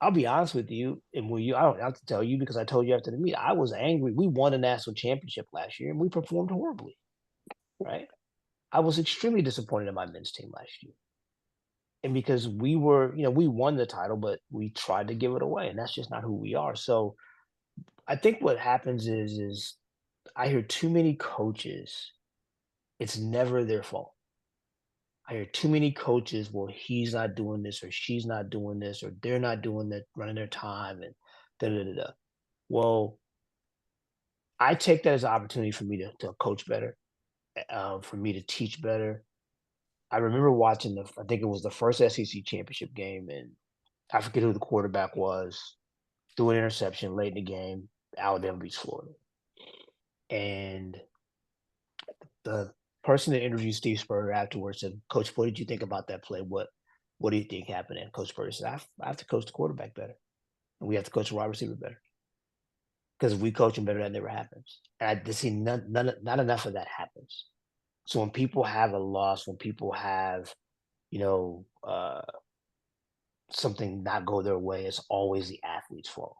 I'll be honest with you, and I don't have to tell you because I told you after the meet, I was angry. We won a national championship last year and we performed horribly, right? I was extremely disappointed in my men's team last year. And because we were, you know, we won the title, but we tried to give it away, and that's just not who we are. So I think what happens is I hear too many coaches, it's never their fault. I hear too many coaches, well, he's not doing this or she's not doing this or they're not doing that, running their time and da da da da. Well, I take that as an opportunity for me to coach better, for me to teach better. I remember watching I think it was the first SEC championship game, and I forget who the quarterback was, threw an interception late in the game. Alabama beats Florida. And the person that interviewed Steve Spurrier afterwards said, "Coach, what did you think about that play? What do you think happened?" And Coach Spurrier said, I have to coach the quarterback better. And we have to coach the wide receiver better. Because if we coach them better, that never happens. And I just see not enough of that happens. So when people have a loss, when people have, you know, something not go their way, it's always the athlete's fault.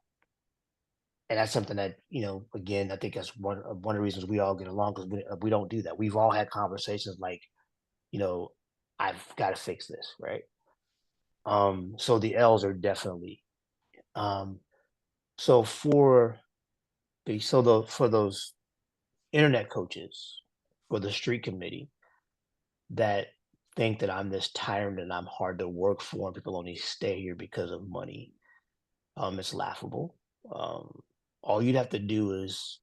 And that's something that, again, I think that's one of the reasons we all get along, because we don't do that. We've all had conversations like, I've got to fix this, right? So the L's are definitely, so for those internet coaches, for the street committee that think that I'm this tyrant and I'm hard to work for and people only stay here because of money, it's laughable. All you'd have to do is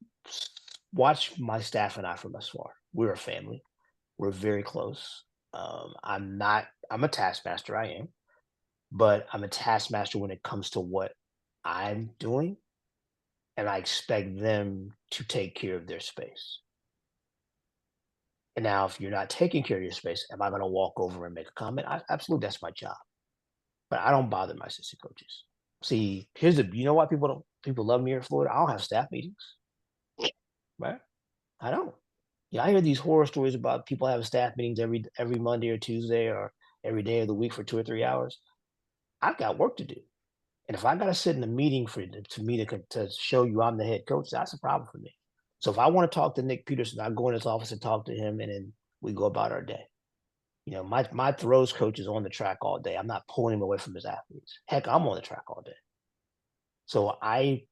watch my staff and I from afar. We're a family. We're very close. I'm a taskmaster, I am, but I'm a taskmaster when it comes to what I'm doing, and I expect them to take care of their space. And now, if you're not taking care of your space, am I going to walk over and make a comment? Absolutely, that's my job. But I don't bother my assistant coaches. See, you know why people love me here in Florida? I don't have staff meetings, right? I don't. Yeah, I hear these horror stories about people having staff meetings every Monday or Tuesday or every day of the week for 2 or 3 hours. I've got work to do. And if I got to sit in a meeting to show you I'm the head coach, that's a problem for me. So if I want to talk to Nick Peterson, I go in his office and talk to him, and then we go about our day. My throws coach is on the track all day. I'm not pulling him away from his athletes. Heck, I'm on the track all day. So I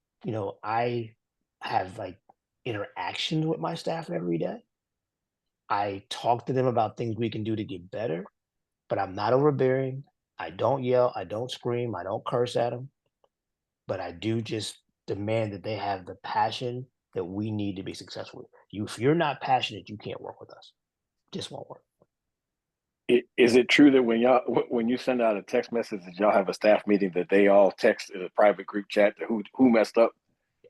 have like interactions with my staff every day. I talk to them about things we can do to get better, but I'm not overbearing. I don't yell. I don't scream. I don't curse at them. But I do just demand that they have the passion that we need to be successful. If you're not passionate, you can't work with us. Just won't work. Is it true that when you send out a text message that y'all have a staff meeting, that they all text in a private group chat to who messed up?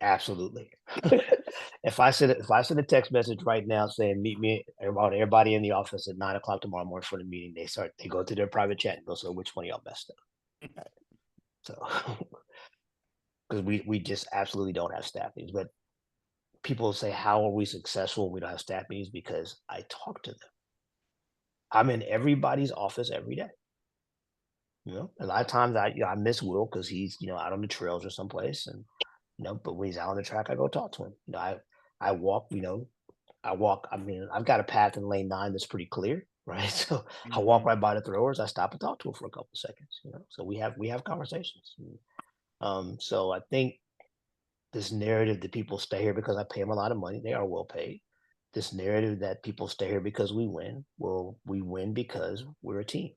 Absolutely. If I send a text message right now saying meet me about everybody in the office at 9:00 tomorrow morning for the meeting, they go to their private chat and go, so which one of y'all messed up? Right. So because we just absolutely don't have staff meetings. But people say, how are we successful when we don't have staff meetings? Because I talk to them. I'm in everybody's office every day. A lot of times I miss Will because he's out on the trails or someplace, and but when he's out on the track, I go talk to him. I walk. I mean, I've got a path in lane 9 that's pretty clear, right? So I walk right by the throwers. I stop and talk to them for a couple of seconds. So we have conversations. So I think this narrative that people stay here because I pay them a lot of money, they are well paid. This narrative that people stay here because we win, well, we win because we're a team.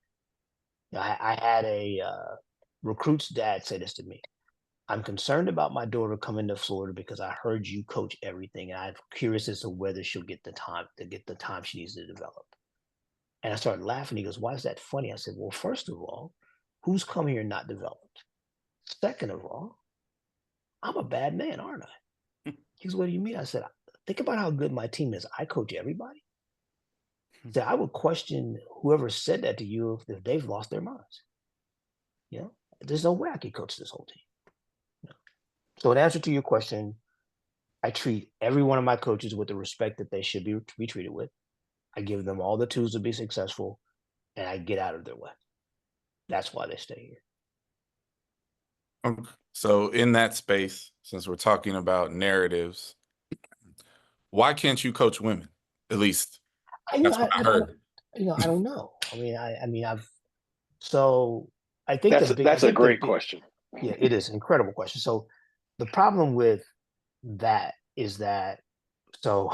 I had a recruit's dad say this to me. I'm concerned about my daughter coming to Florida because I heard you coach everything, and I'm curious as to whether she'll get the time she needs to develop. And I started laughing. He goes, "Why is that funny?" I said, "Well, first of all, who's come here not developed? Second of all, I'm a bad man, aren't I?" He goes, "What do you mean?" I said, "Think about how good my team is. I coach everybody." He said, "I would question whoever said that to you if they've lost their minds. There's no way I could coach this whole team." So in answer to your question, I treat every one of my coaches with the respect that they should be treated with. I give them all the tools to be successful, and I get out of their way. That's why they stay here. Okay. So in that space, since we're talking about narratives, why can't you coach women? At least that's what I heard. I don't know. I think That's a great question. Yeah, it is an incredible question. So the problem with that is that, so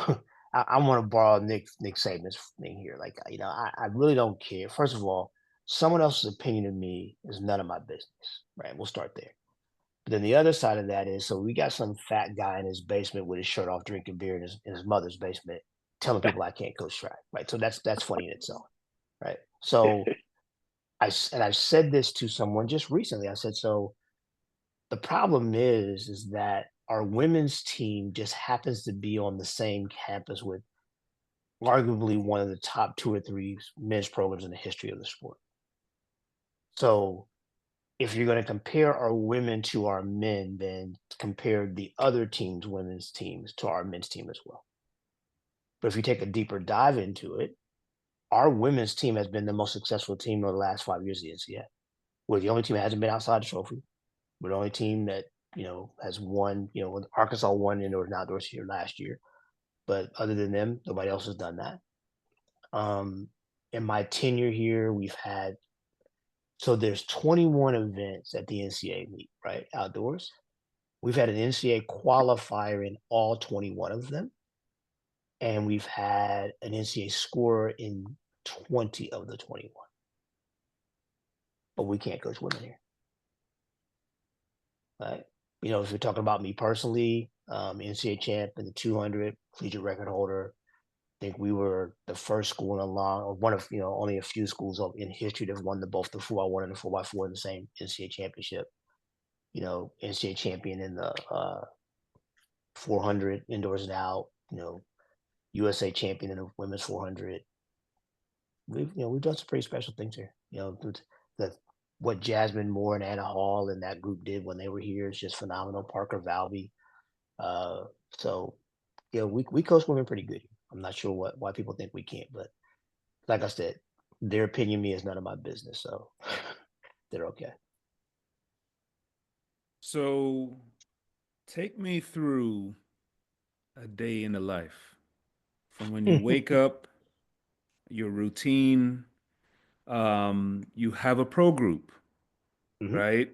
I want to borrow Nick Saban's thing here. Like, I really don't care. First of all, someone else's opinion of me is none of my business, right? We'll start there. But then the other side of that is, so we got some fat guy in his basement with his shirt off, drinking beer in his mother's basement, telling people I can't coach track, right? So that's funny in itself, right? So I've said this to someone just recently. I said, so the problem is that our women's team just happens to be on the same campus with arguably one of the top 2 or 3 men's programs in the history of the sport. So if you're going to compare our women to our men, then compare the other team's women's teams to our men's team as well. But if you take a deeper dive into it, our women's team has been the most successful team over the last 5 years of the NCAA. We're the only team that hasn't been outside the trophy. We're the only team that, has won, when Arkansas won indoors and outdoors here last year. But other than them, nobody else has done that. In my tenure here, so there's 21 events at the NCAA meet, right? Outdoors. We've had an NCAA qualifier in all 21 of them. And we've had an NCAA scorer in 20 of the 21. But we can't coach women here. Right? If you're talking about me personally, NCAA champ in the 200, collegiate record holder. I think we were the first school or one of, only a few schools in history that have won both the 4x1 and the 4x4 in the same NCAA championship. NCAA champion in the 400 indoors and out. USA champion in the women's 400. We've done some pretty special things here. What Jasmine Moore and Anna Hall and that group did when they were here is just phenomenal. Parker Valby. So we coach women pretty good. I'm not sure why people think we can't, but like I said, their opinion me is none of my business. So they're okay. So take me through a day in the life from when you wake up, your routine. You have a pro group, right?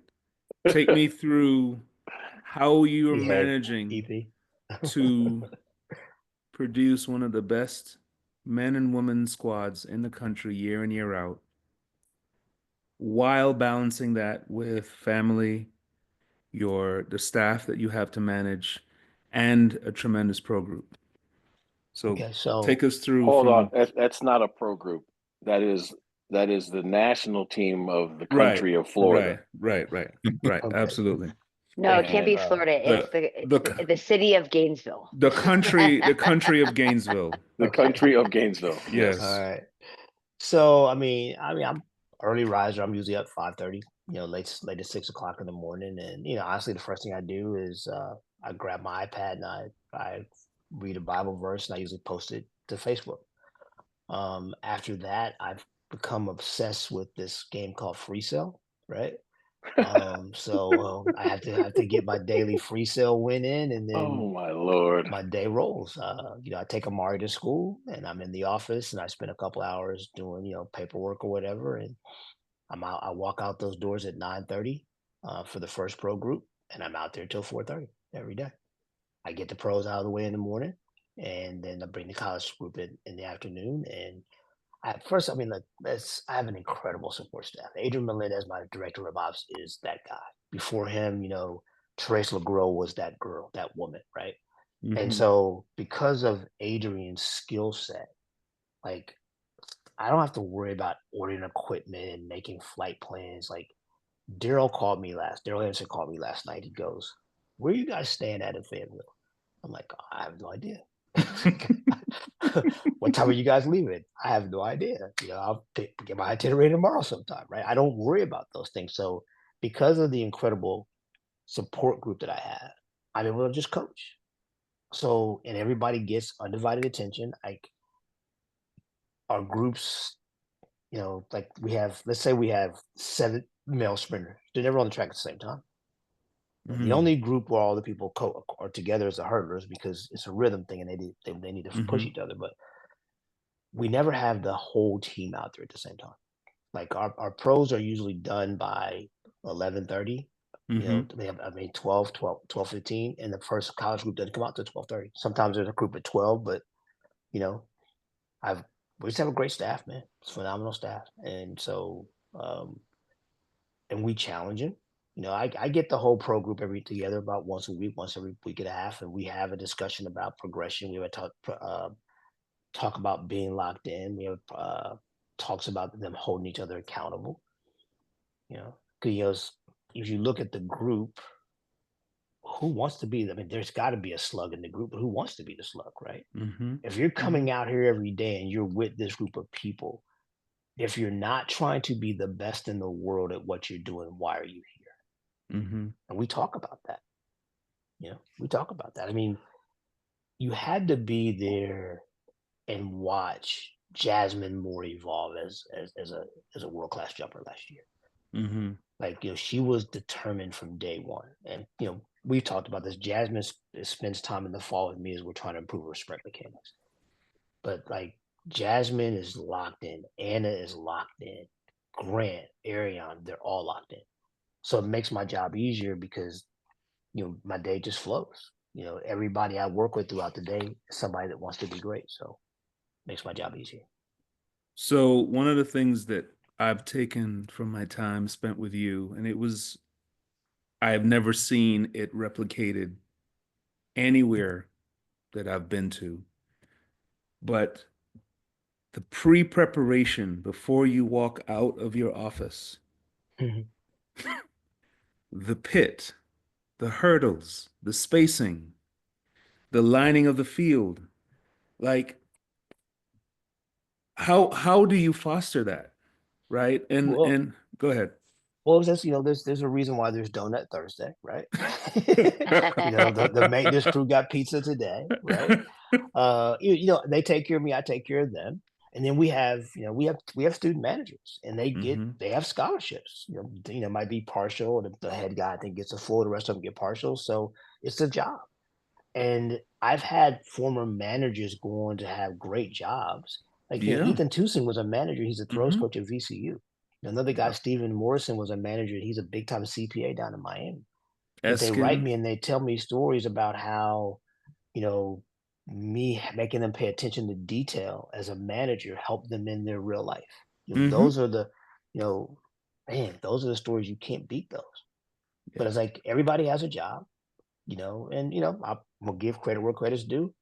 Take me through how you are managing to produce one of the best men and women squads in the country year in, year out, while balancing that with family, the staff that you have to manage, and a tremendous pro group. So, take us through. Hold on, that's not a pro group. That is the national team of the country of Florida. Right. Okay. Absolutely. No, it can't be Florida. It's the city of Gainesville. The country of Gainesville. The country of Gainesville. Yes. All right. So I'm early riser. I'm usually up 5:30. Late at 6 o'clock in the morning. And honestly, the first thing I do is I grab my iPad and I read a Bible verse and I usually post it to Facebook. After that, I've become obsessed with this game called Free Cell, right? So I have to get my daily free cell win in, and then oh my Lord, my day rolls. I take Amari to school, and I'm in the office, and I spend a couple hours doing paperwork or whatever, and I'm out. I walk out those doors at 9:30 for the first pro group, and I'm out there till 4:30 every day. I get the pros out of the way in the morning, and then I bring the college group in the afternoon. And I have an incredible support staff. Adrian Melendez, my director of ops, is that guy. Before him, Therese LeGros was that girl, that woman, right? Mm-hmm. And so because of Adrian's skill set, like I don't have to worry about ordering equipment and making flight plans. Like Daryl Anderson called me last night. He goes, "Where you guys staying at in Fayetteville?" I'm like, I have no idea. What time are you guys leaving? I have no idea. I'll get my itinerary tomorrow sometime, right? I don't worry about those things. So because of the incredible support group that I have, I'm able to just coach. So, and everybody gets undivided attention. Like our groups, let's say we have 7 male sprinters. They're never on the track at the same time. Mm-hmm. The only group where all the people are together is the hurdlers, because it's a rhythm thing and they need to push each other. But we never have the whole team out there at the same time. Like our pros are usually done by 11:30. They have 12:15, and the first college group doesn't come out till 12:30. Sometimes there's a group at 12, but we just have a great staff, man. It's phenomenal staff, and so and we challenge them. I get the whole pro group together about once a week, once every week and a half, and we have a discussion about progression. We have talk about being locked in. We have talks about them holding each other accountable. Because if you look at the group, who wants to be? There's got to be a slug in the group, but who wants to be the slug, right? Mm-hmm. If you're coming out here every day and you're with this group of people, if you're not trying to be the best in the world at what you're doing, why are you here? Mm-hmm. And we talk about that. We talk about that. You had to be there and watch Jasmine Moore evolve as a world-class jumper last year. Mm-hmm. Like, she was determined from day one. And, we've talked about this. Jasmine spends time in the fall with me as we're trying to improve her sprint mechanics. But like, Jasmine is locked in. Anna is locked in. Grant, Ariane, they're all locked in. So it makes my job easier because, my day just flows. Everybody I work with throughout the day is somebody that wants to be great. So it makes my job easier. So one of the things that I've taken from my time spent with you, and I have never seen it replicated anywhere that I've been to, but the pre-preparation before you walk out of your office, the pit, the hurdles, the spacing, the lining of the field, like how do you foster that, right? And Well, and go ahead. Well, it's just, there's a reason why there's Donut Thursday, right? The maintenance crew got pizza today, right? They take care of me, I take care of them. And then we have student managers, and Mm-hmm. they have scholarships. Might be partial. The head guy, I think, gets a full. The rest of them get partial. So it's a job. And I've had former managers go on to have great jobs. Like, Yeah. Ethan Tucson was a manager. He's a throws Mm-hmm. coach at VCU. Another guy, Yep. Stephen Morrison, was a manager. He's a big time CPA down in Miami. But they write Eskin. me and they tell me stories about how, me making them pay attention to detail as a manager helped them in their real life. Mm-hmm. Those are those are the stories. You can't beat those. But Yeah. it's like, everybody has a job, and I'm gonna give credit where credit's due.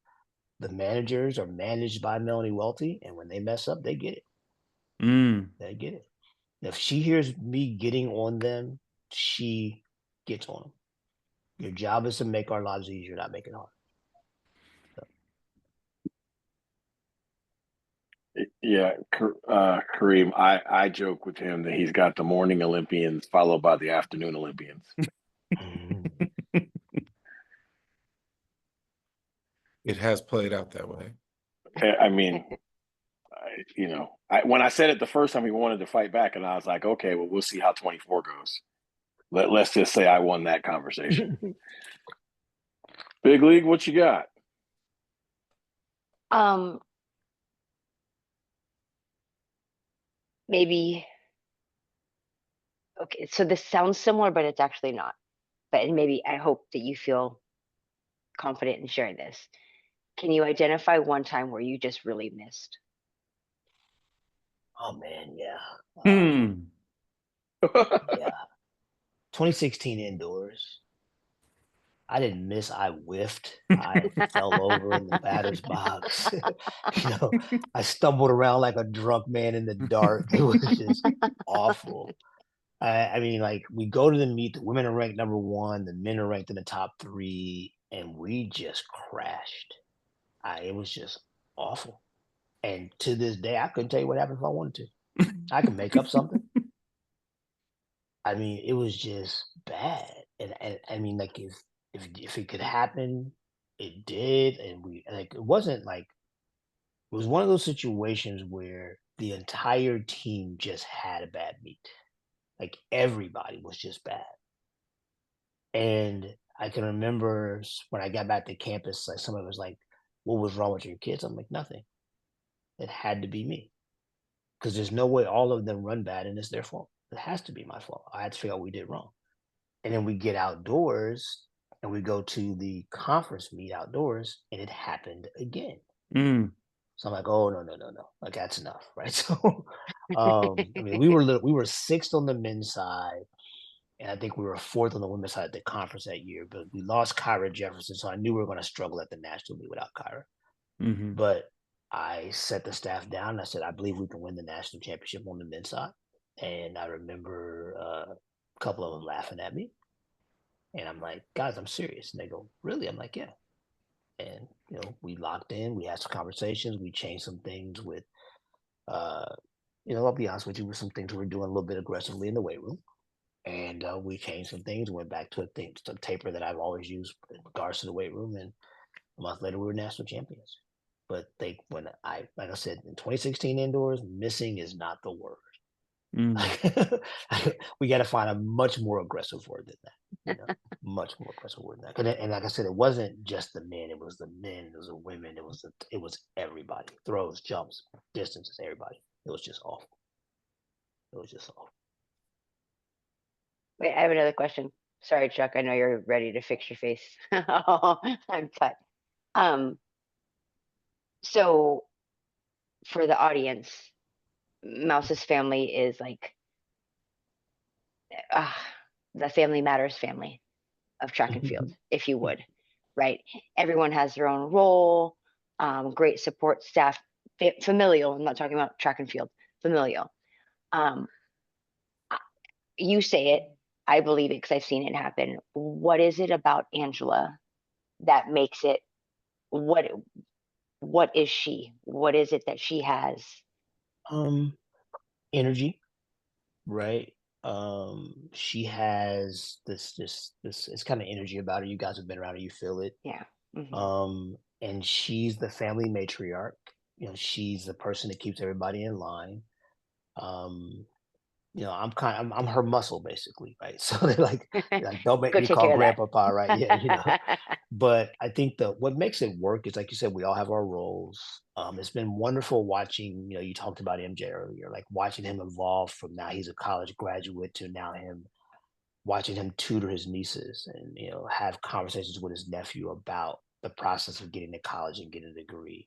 The managers are managed by Melanie Welty, and when they mess up, they get it. Mm. They get it. If she hears me getting on them, she gets on them. Your job is to make our lives easier, not make it hard. Yeah, Kareem, I joke with him that he's got the morning Olympians followed by the afternoon Olympians. It has played out that way. I mean, when I said it the first time, he wanted to fight back, and I was like, okay, well, we'll see how 24 goes. Let's just say I won that conversation. Big League, what you got? Maybe. Okay, so this sounds similar, but it's actually not. But maybe I hope that you feel confident in sharing this. Can you identify one time where you just really missed? Oh man, yeah. Hmm. Yeah. 2016 indoors. I didn't miss. I whiffed. I fell over in the batter's box. I stumbled around like a drunk man in the dark. It was just awful. I mean, like, we go to the meet. The women are ranked number one. The men are ranked in the top three, and we just crashed. It was just awful. And to this day, I couldn't tell you what happened if I wanted to. I can make up something. I mean, it was just bad. And I mean, like, if it could happen, it did. And it wasn't like, it was one of those situations where the entire team just had a bad meet. Like, everybody was just bad. And I can remember when I got back to campus, like, someone was like, "What was wrong with your kids?" I'm like, "Nothing. It had to be me." Because there's no way all of them run bad and it's their fault. It has to be my fault. I had to figure out what we did wrong. And then we get outdoors and we go to the conference meet outdoors, and it happened again. Mm. So I'm like, "Oh, no, no, no, no. Like, that's enough." Right. So, I mean, we were sixth on the men's side, and I think we were fourth on the women's side at the conference that year, but we lost Kyra Jefferson. So I knew we were going to struggle at the national meet without Kyra. Mm-hmm. But I set the staff down. And I said, "I believe we can win the national championship on the men's side." And I remember a couple of them laughing at me. And I'm like, "Guys, I'm serious." And they go, "Really?" I'm like, "Yeah." And, we locked in, we had some conversations, we changed some things with, I'll be honest with you, with some things we were doing a little bit aggressively in the weight room. And we changed some things, went back to a taper that I've always used in regards to the weight room. And a month later, we were national champions. But like I said, in 2016 indoors, missing is not the word. We got to find a much more aggressive word than that. Much more aggressive word than that. And like I said, it wasn't just the men; it was the men, it was the women, it was everybody. Throws, jumps, distances, everybody. It was just awful. It was just awful. Wait, I have another question. Sorry, Chuck. I know you're ready to fix your face. I'm cut. So for the audience, Mouse's family is like the Family Matters family of track and field, if you would, right? Everyone has their own role, great support staff, familial. I'm not talking about track and field, familial. You say it, I believe it because I've seen it happen. What is it about Angela that makes it? What is she? What is it that she has? Energy, right? She has this it's kind of energy about her. You guys have been around her, you feel it. Yeah. Mm-hmm. And she's the family matriarch. She's the person that keeps everybody in line. I'm her muscle basically, right? So they're like don't make Go me take call care of that. grandpapa, right? Yeah. But I think what makes it work is, like you said, we all have our roles. It's been wonderful watching, you talked about MJ earlier, like watching him evolve from now he's a college graduate to now watching him tutor his nieces and, have conversations with his nephew about the process of getting to college and getting a degree.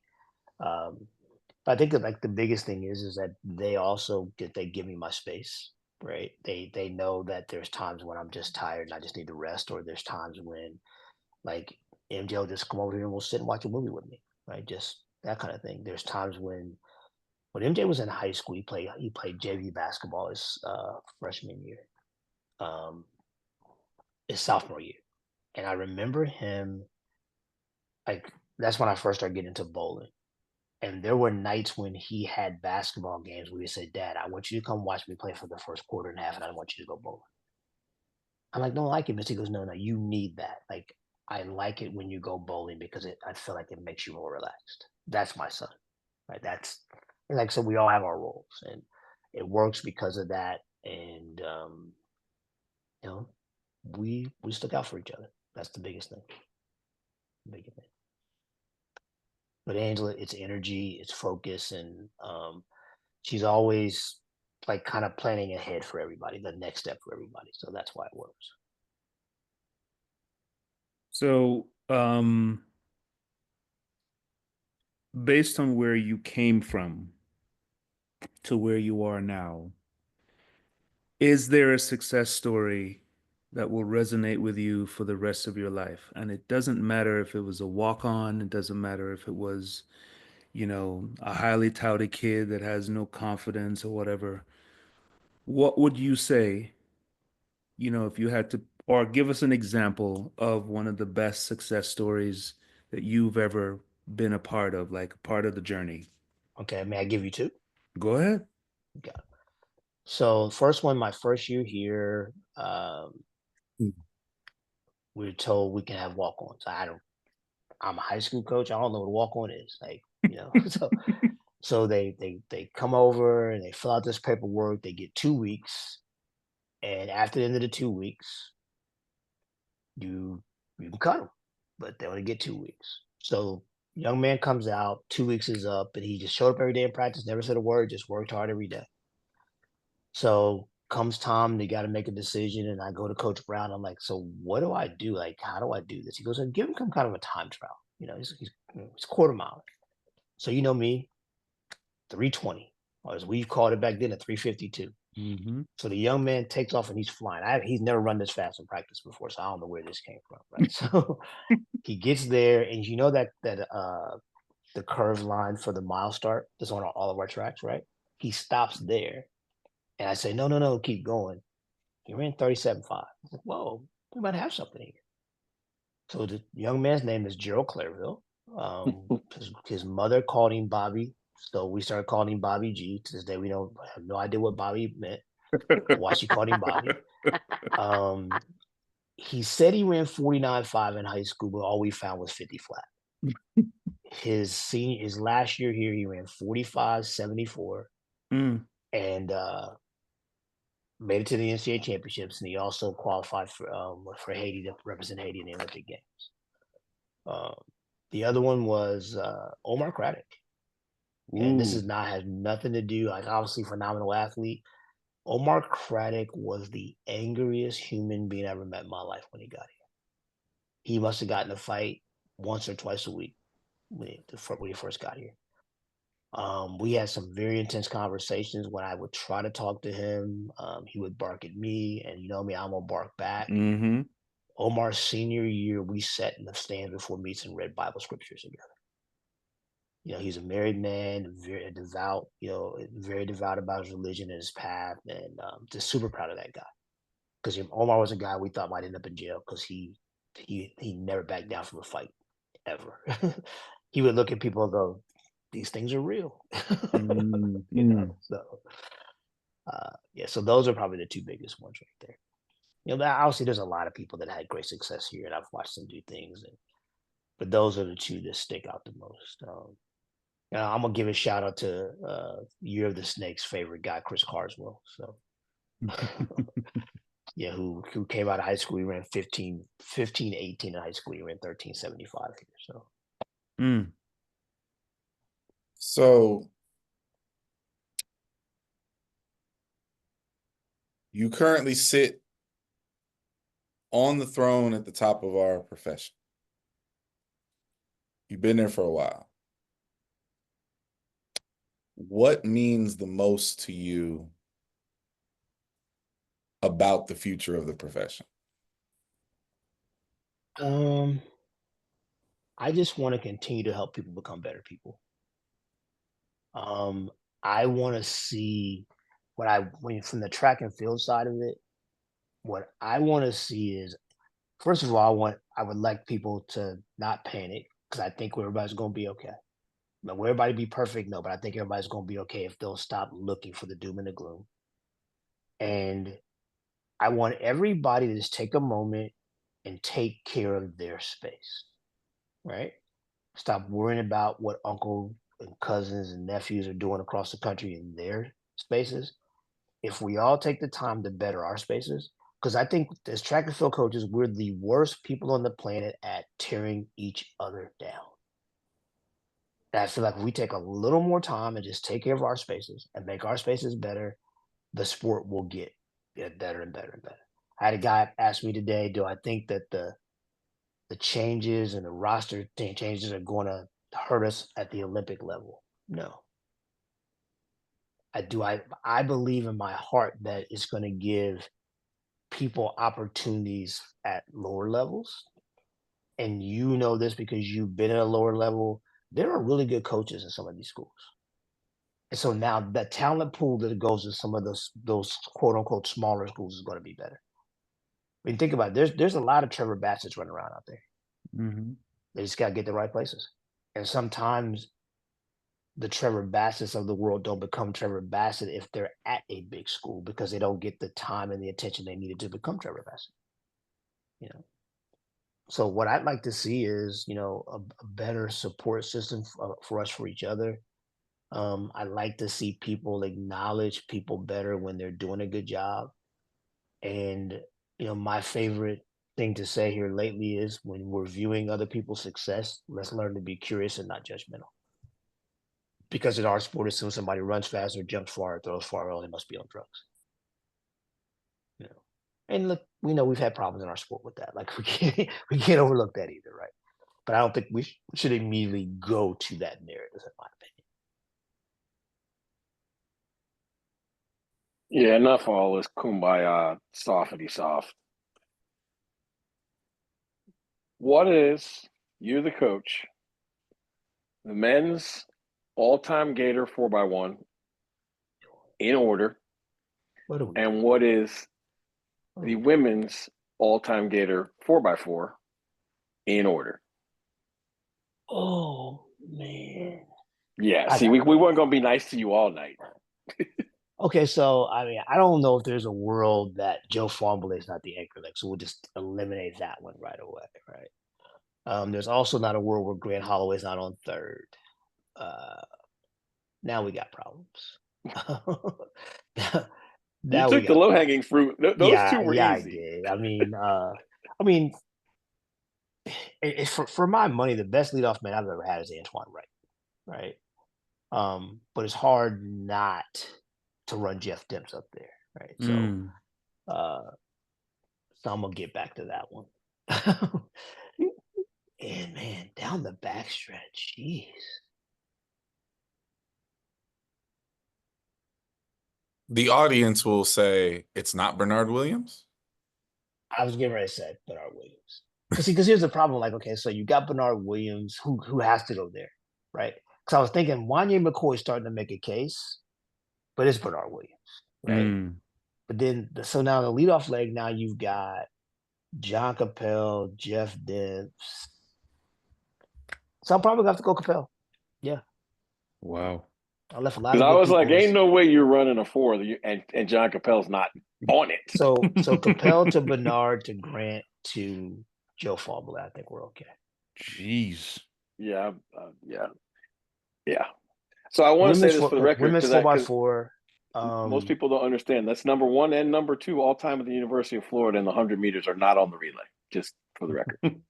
But I think that like the biggest thing is that they give me my space, right? They know that there's times when I'm just tired and I just need to rest, or there's times when like MJ will just come over here and we'll sit and watch a movie with me, right? Just that kind of thing. There's times when MJ was in high school, he played JV basketball his freshman year, his sophomore year, and I remember him like that's when I first started getting into bowling. And there were nights when he had basketball games where he said, "Dad, I want you to come watch me play for the first quarter and a half, and I want you to go bowling." I'm like, "Don't like it, Miss." He goes, "No, no, you need that. Like, I like it when you go bowling because I feel like it makes you more relaxed." That's my son, right? And like I said, we all have our roles, and it works because of that. And you know, we stick out for each other. That's the biggest thing. Biggest thing. But Angela, it's energy, it's focus, and she's always like kind of planning ahead for everybody, the next step for everybody. So that's why it works. So, based on where you came from to where you are now, is there a success story that will resonate with you for the rest of your life? And it doesn't matter if it was a walk-on, it doesn't matter if it was, a highly touted kid that has no confidence or whatever. What would you say, if you had to, or give us an example of one of the best success stories that you've ever been a part of, like a part of the journey? Okay, may I give you two? Go ahead. Okay. So first one, my first year here, we were told we can have walk-ons. I'm a high school coach. I don't know what a walk-on is. Like, so they come over and they fill out this paperwork. They get 2 weeks, and after the end of the 2 weeks, you can cut them, but they only get 2 weeks. So young man comes out, 2 weeks is up, and he just showed up every day in practice, never said a word, just worked hard every day. So comes time, they got to make a decision, and I go to Coach Brown. I'm like, so what do I do? Like, how do I do this? He goes, give him some kind of a time trial. He's quarter mile. So you know me, 320, or as we've called it back then, a 352. Mm-hmm. So the young man takes off and he's flying. He's never run this fast in practice before, so I don't know where this came from. Right. So he gets there, and the curve line for the mile start is on all of our tracks, right? He stops there, and I say, no, keep going. He ran 37.5. I was like, whoa, we might have something here. So the young man's name is Gerald Clairville. His mother called him Bobby, so we started calling him Bobby G. To this day, we don't have no idea what Bobby meant, why she called him Bobby. He said he ran 49.5 in high school, but all we found was 50 flat. His last year here, he ran 45.74. And made it to the NCAA championships, and he also qualified for Haiti to represent Haiti in the Olympic Games. The other one was Omar Craddock. And this has nothing to do, like, obviously phenomenal athlete. Omar Craddock was the angriest human being I ever met in my life when he got here. He must have gotten a fight once or twice a week when he first got here. We had some very intense conversations. When I would try to talk to him, he would bark at me, and you know me, I'm gonna bark back. Mm-hmm. Omar's senior year, we sat in the stands before meets and read Bible scriptures together. You know, he's a married man, very devout, very devout about his religion and his path, and just super proud of that guy. Because Omar was a guy we thought might end up in jail because he never backed down from a fight, ever. He would look at people and go, "These things are real." You know, so yeah, so those are probably the two biggest ones right there. You know, obviously there's a lot of people that had great success here, and I've watched them do things, but those are the two that stick out the most. I'm gonna give a shout out to Year of the Snake's favorite guy, Chris Carswell. So yeah, who came out of high school, he ran 15:18 in high school, he ran 13:75 here. So So you currently sit on the throne at the top of our profession. You've been there for a while. What means the most to you about the future of the profession? I just want to continue to help people become better people. I want to see from the track and field side of it, what I want to see is, first of all, I would like people to not panic, because I think everybody's going to be okay. Now, will everybody be perfect? No, but I think everybody's going to be okay if they'll stop looking for the doom and the gloom. And I want everybody to just take a moment and take care of their space, right? Stop worrying about what uncle and cousins and nephews are doing across the country in their spaces. If we all take the time to better our spaces, because I think as track and field coaches, we're the worst people on the planet at tearing each other down. And I feel like if we take a little more time and just take care of our spaces and make our spaces better, the sport will get better and better and better. I had a guy ask me today, do I think that the changes and the roster changes are going to hurt us at the Olympic level? No. I believe in my heart that it's going to give people opportunities at lower levels. And you know this because you've been at a lower level. There are really good coaches in some of these schools. And so now the talent pool that goes to some of those quote unquote smaller schools is going to be better. I mean, think about it. There's a lot of Trevor Bassett's running around out there. Mm-hmm. They just got to get the right places. And sometimes the Trevor Bassett's of the world don't become Trevor Bassett if they're at a big school, because they don't get the time and the attention they needed to become Trevor Bassett. You know, so what I'd like to see is, a better support system for us, for each other. I like to see people acknowledge people better when they're doing a good job. And, my favorite thing to say here lately is, when we're viewing other people's success, let's learn to be curious and not judgmental. Because in our sport, as soon as somebody runs fast or jumps far or throws far, well, they must be on drugs. And look, we know we've had problems in our sport with that. Like, we can't overlook that either, right? But I don't think we should immediately go to that narrative, in my opinion. Yeah, enough of all this kumbaya, softity soft. What is, you're the coach, the men's all-time Gator 4x1 in order, and what is the women's all-time Gator 4x4 in order? Oh, man. Yeah, see, we weren't going to be nice to you all night. Okay, so, I mean, I don't know if there's a world that Joe Fomble is not the anchor leg, so we'll just eliminate that one right away, right? There's also not a world where Grant Holloway is not on third. Now we got problems. You Now we took the got low that. hanging fruit. Those Yeah, two were yeah, I easy. did. I mean, for my money, the best leadoff man I've ever had is Antoine Wright, right? But it's hard not to run Jeff Demps up there, right? So, uh, so I'm gonna get back to that one. And man, down the backstretch, jeez. The audience will say it's not Bernard Williams. I was getting ready to say Bernard Williams. Because here's the problem. Like, okay, so you got Bernard Williams, who has to go there, right? Because I was thinking Wanye McCoy starting to make a case, but it's Bernard Williams, right? But then, so now the leadoff leg, now you've got John Capel, Jeff Demps. So I'm probably gonna have to go Capel. Yeah. Wow. I left a lot Because of I good was like, people. ain't no way you're running a 4 and John Capel's not on it. So Capel to Bernard to Grant to Joe Fauble. I think we're okay. Jeez. Yeah. So I want to say this for the record, women's because 4x4. most people don't understand. That's number 1 and number 2 all time at the University of Florida, and the 100 meters are not on the relay. Just for the record.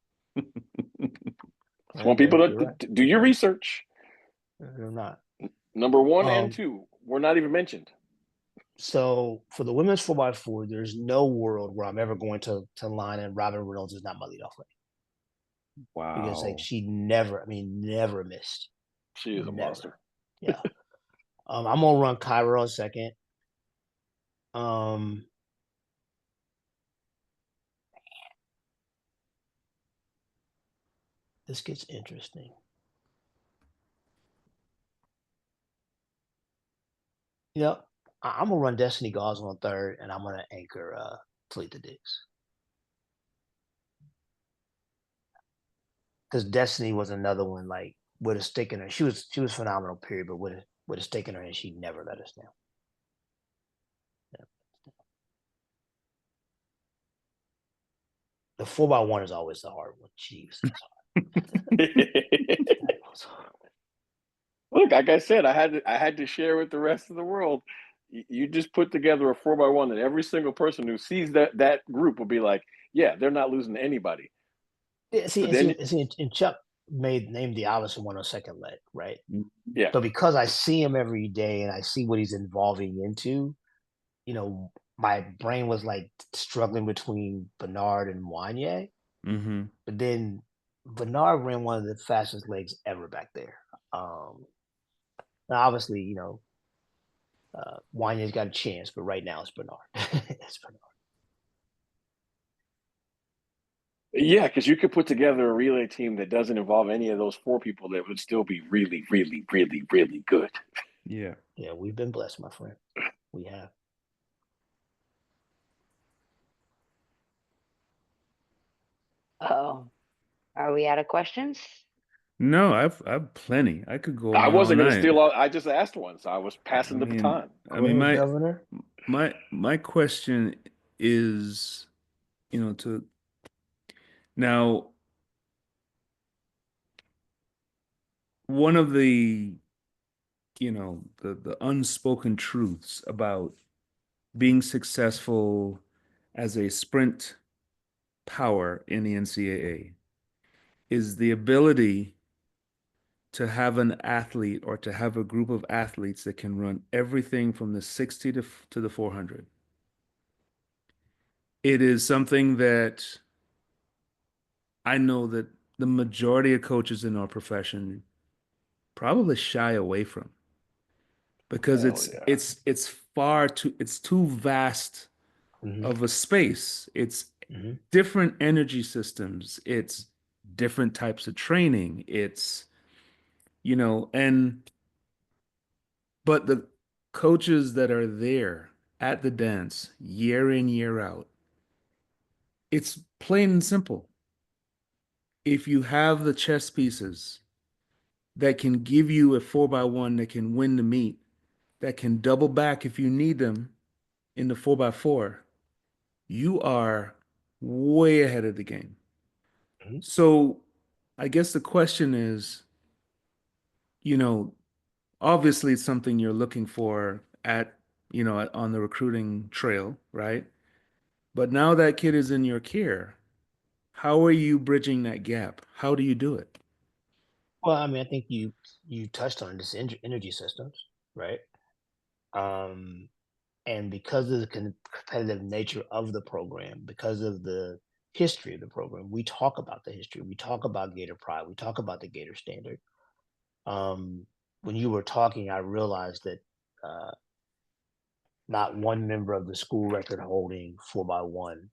I want people to do your research. They're not. Number 1 and 2 were not even mentioned. So for the women's 4x4, there's no world where I'm ever going to line, and Robin Reynolds is not my leadoff lane. Wow. Because like she never missed. She is a monster. Yeah. I'm gonna run Kyra on second. This gets interesting. Yeah, I'm gonna run Destiny Gauze on third, and I'm gonna anchor Fleet the Diggs. Because Destiny was another one, like with a stick in her. She was phenomenal, period. But with a stick in her hand, she never let us down. Yeah. The 4x1 is always the hard one. Jeez. Look, like I said, I had to share with the rest of the world. You just put together a 4x1 that every single person who sees that group will be like, yeah, they're not losing to anybody. Yeah, and Chuck named the Allison one on second leg, right? Yeah. So because I see him every day and I see what he's involving into, my brain was like struggling between Bernard and Wanye. But then Bernard ran one of the fastest legs ever back there. Now obviously, Wanye's got a chance, but right now it's Bernard. It's Bernard. Yeah, because you could put together a relay team that doesn't involve any of those 4 people that would still be really, really, really, really good. Yeah. Yeah, we've been blessed, my friend. We have. Oh, are we out of questions? No, I've plenty. I could go. I wasn't going to steal steal all. I just asked one, so I was passing the baton. Governor. My question is, to now one of the the unspoken truths about being successful as a sprint power in the NCAA is the ability to have an athlete or to have a group of athletes that can run everything from the 60 to the 400. It is something that I know that the majority of coaches in our profession probably shy away from, because it's too vast of a space. It's different energy systems. It's different types of training. It's, but the coaches that are there at the dance year in, year out, it's plain and simple. If you have the chess pieces that can give you a 4x1 that can win the meet, that can double back if you need them in the 4x4, you are way ahead of the game. So I guess the question is, obviously it's something you're looking for at you know, on the recruiting trail, right? But now that kid is in your care. How are you bridging that gap? How do you do it? Well, I mean, I think you touched on this energy systems, right? Um, and because of the competitive nature of the program, because of the history of the program, we talk about the history. We talk about Gator Pride. We talk about the Gator Standard. Um, when you were talking, I realized that not one member of the school record holding 4x1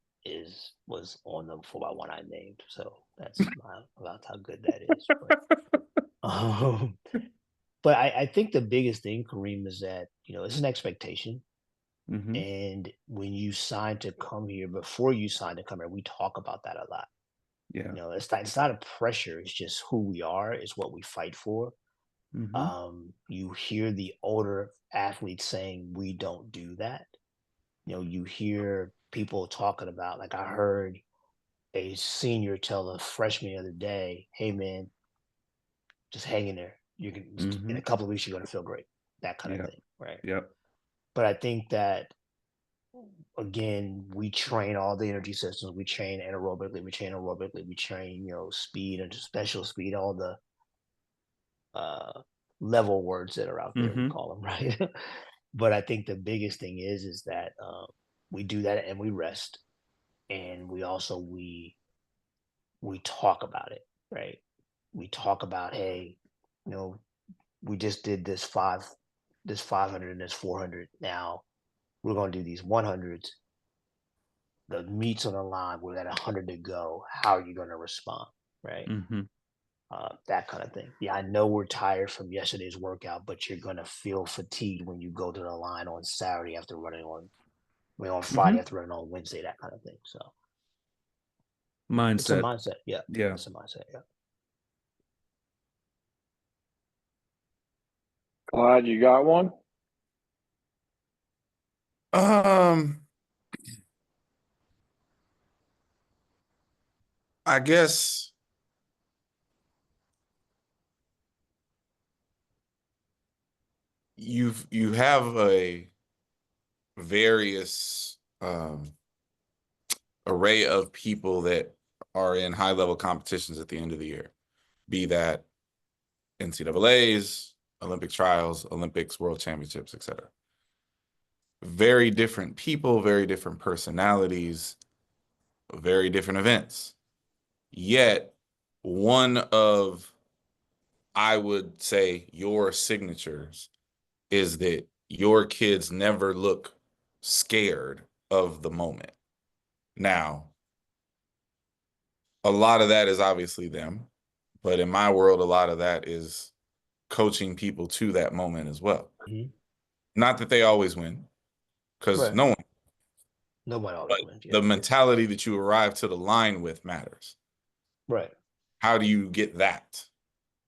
was on the 4x1 I named. So that's how good that is. Um, but I think the biggest thing, Kareem, is that, it's an expectation. Mm-hmm. And when you sign to come here, before you sign to come here, we talk about that a lot. Yeah. It's not a pressure. It's just who we are. It's what we fight for. Mm-hmm. You hear the older athletes saying we don't do that. You hear people talking about, like I heard a senior tell a freshman the other day, "Hey man, just hang in there. You can in Mm-hmm. a couple of weeks you're gonna feel great." That kind of Yep. thing, right? Yep. But I think that again, we train all the energy systems. We train anaerobically. We train aerobically. We train, speed and special speed. All the level words that are out there, we Mm-hmm. call them, right? But I think the biggest thing is that we do that and we rest, and we talk about it, right? We talk about, hey, you know, we just did this 500 and this 400. Now we're going to do these 100s. The meat's on the line. We're at 100 to go. How are you going to respond, right? Mm-hmm. That kind of thing. Yeah, I know we're tired from yesterday's workout, but you're going to feel fatigued when you go to the line on Saturday after running on Mm-hmm. Friday after running on Wednesday, that kind of thing. So it's a Mindset. mindset. Yeah, Yeah. it's a mindset. Yeah. Clyde, you got one? I guess you have a various array of people that are in high level competitions at the end of the year, be that NCAA's, Olympic trials, Olympics, world championships, etc. Very different people, very different personalities, very different events. Yet, one of, I would say, your signatures is that your kids never look scared of the moment. Now, a lot of that is obviously them, but in my world, a lot of that is coaching people to that moment as well. Mm-hmm. Not that they always win, because Right. no one, Nobody always but wins. Yeah. the mentality that you arrive to the line with matters. Right. How do you get that?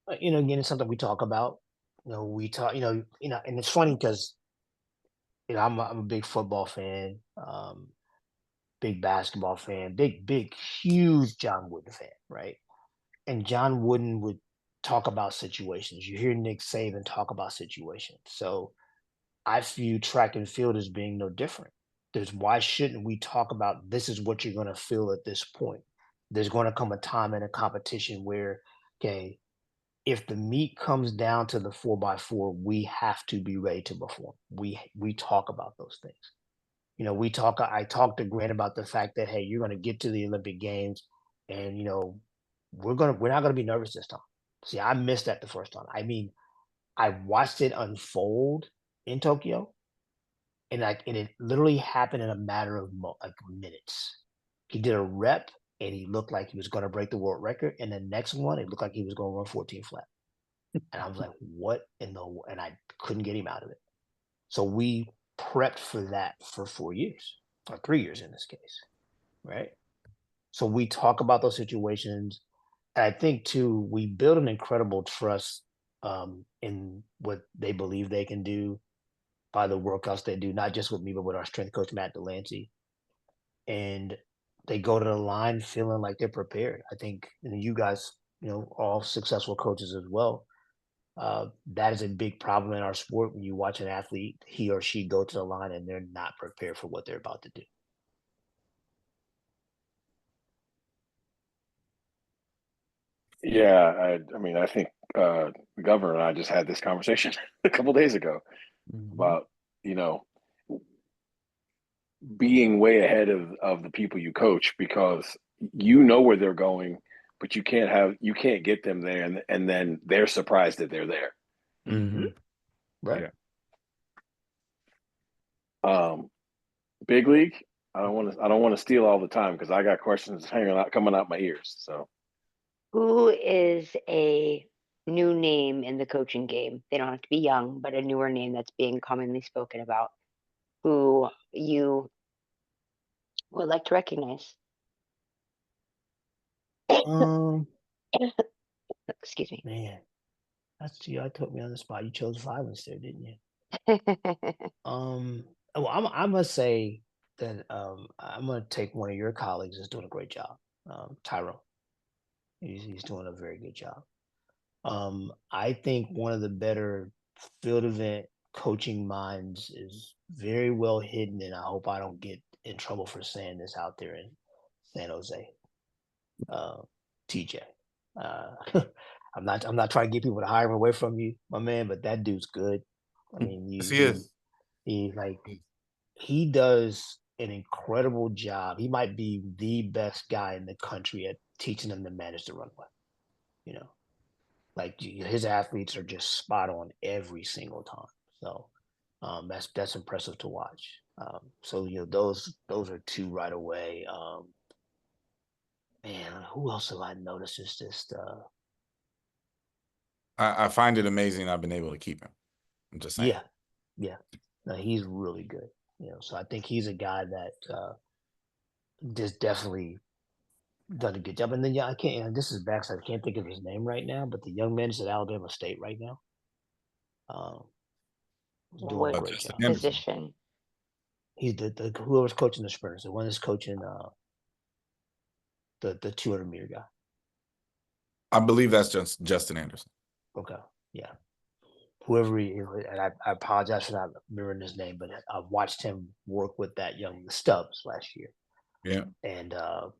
Again, it's something we talk about. We talk. And it's funny because I'm a big football fan, big basketball fan, big, huge John Wooden fan, right? And John Wooden would talk about situations. You hear Nick Saban talk about situations. So I view track and field as being no different. Why shouldn't we talk about, this is what you're going to feel at this point? There's going to come a time in a competition where, okay, if the meat comes down to the 4x4, we have to be ready to perform. We talk about those things. I talked to Grant about the fact that, hey, you're going to get to the Olympic Games, and we're not going to be nervous this time. See, I missed that the first time. I mean, I watched it unfold in Tokyo, and it literally happened in a matter of minutes. He did a rep, and he looked like he was going to break the world record, and the next one, it looked like he was going to run 14 flat. And I was like, what in the, and I couldn't get him out of it. So we prepped for that for 4 years, or 3 years in this case, right? So we talk about those situations. And I think too, we build an incredible trust in what they believe they can do by the workouts they do, not just with me, but with our strength coach, Matt Delancey. And they go to the line feeling like they're prepared. I think you guys, all successful coaches as well. That is a big problem in our sport when you watch an athlete, he or she go to the line and they're not prepared for what they're about to do. Yeah, I mean, I think the governor and I just had this conversation a couple days ago about, you know, being way ahead of the people you coach, because you know where they're going, but you can't get them there, and then they're surprised that they're there. Right. Yeah. Big league. I don't want to steal all the time because I got questions coming out my ears. So, Who is a new name in the coaching game? They don't have to be young, but a newer name that's being commonly spoken about, who you would like to recognize? Excuse me. Man, that's you. I put me on the spot. You chose violence there, didn't you? Well, I must say that I'm gonna take one of your colleagues that's doing a great job, Tyrone. He's doing a very good job. I think one of the better field event coaching minds is very well hidden, and I hope I don't get in trouble for saying this out there in San Jose. TJ. I'm not trying to get people to hire him away from you, my man, but that dude's good. I mean, Yes, he is. He does an incredible job. He might be the best guy in the country at teaching them to manage the runway. You know, like his athletes are just spot on every single time. So that's impressive to watch. So those are two right away. Man, who else have I noticed is just I find it amazing I've been able to keep him. I'm just saying. yeah. No, he's really good. So I think he's a guy that just definitely done a good job. And then I can't. And this is back, so I can't think of his name right now. But the young man is at Alabama State right now. Doing a great Justin job. Anderson. Position. He's the whoever's coaching the sprinters. The one that's coaching the 200-meter guy. I believe that's just Justin Anderson. Okay, yeah. Whoever he is, and I apologize for not remembering his name, but I've watched him work with that young Stubbs last year. Yeah. And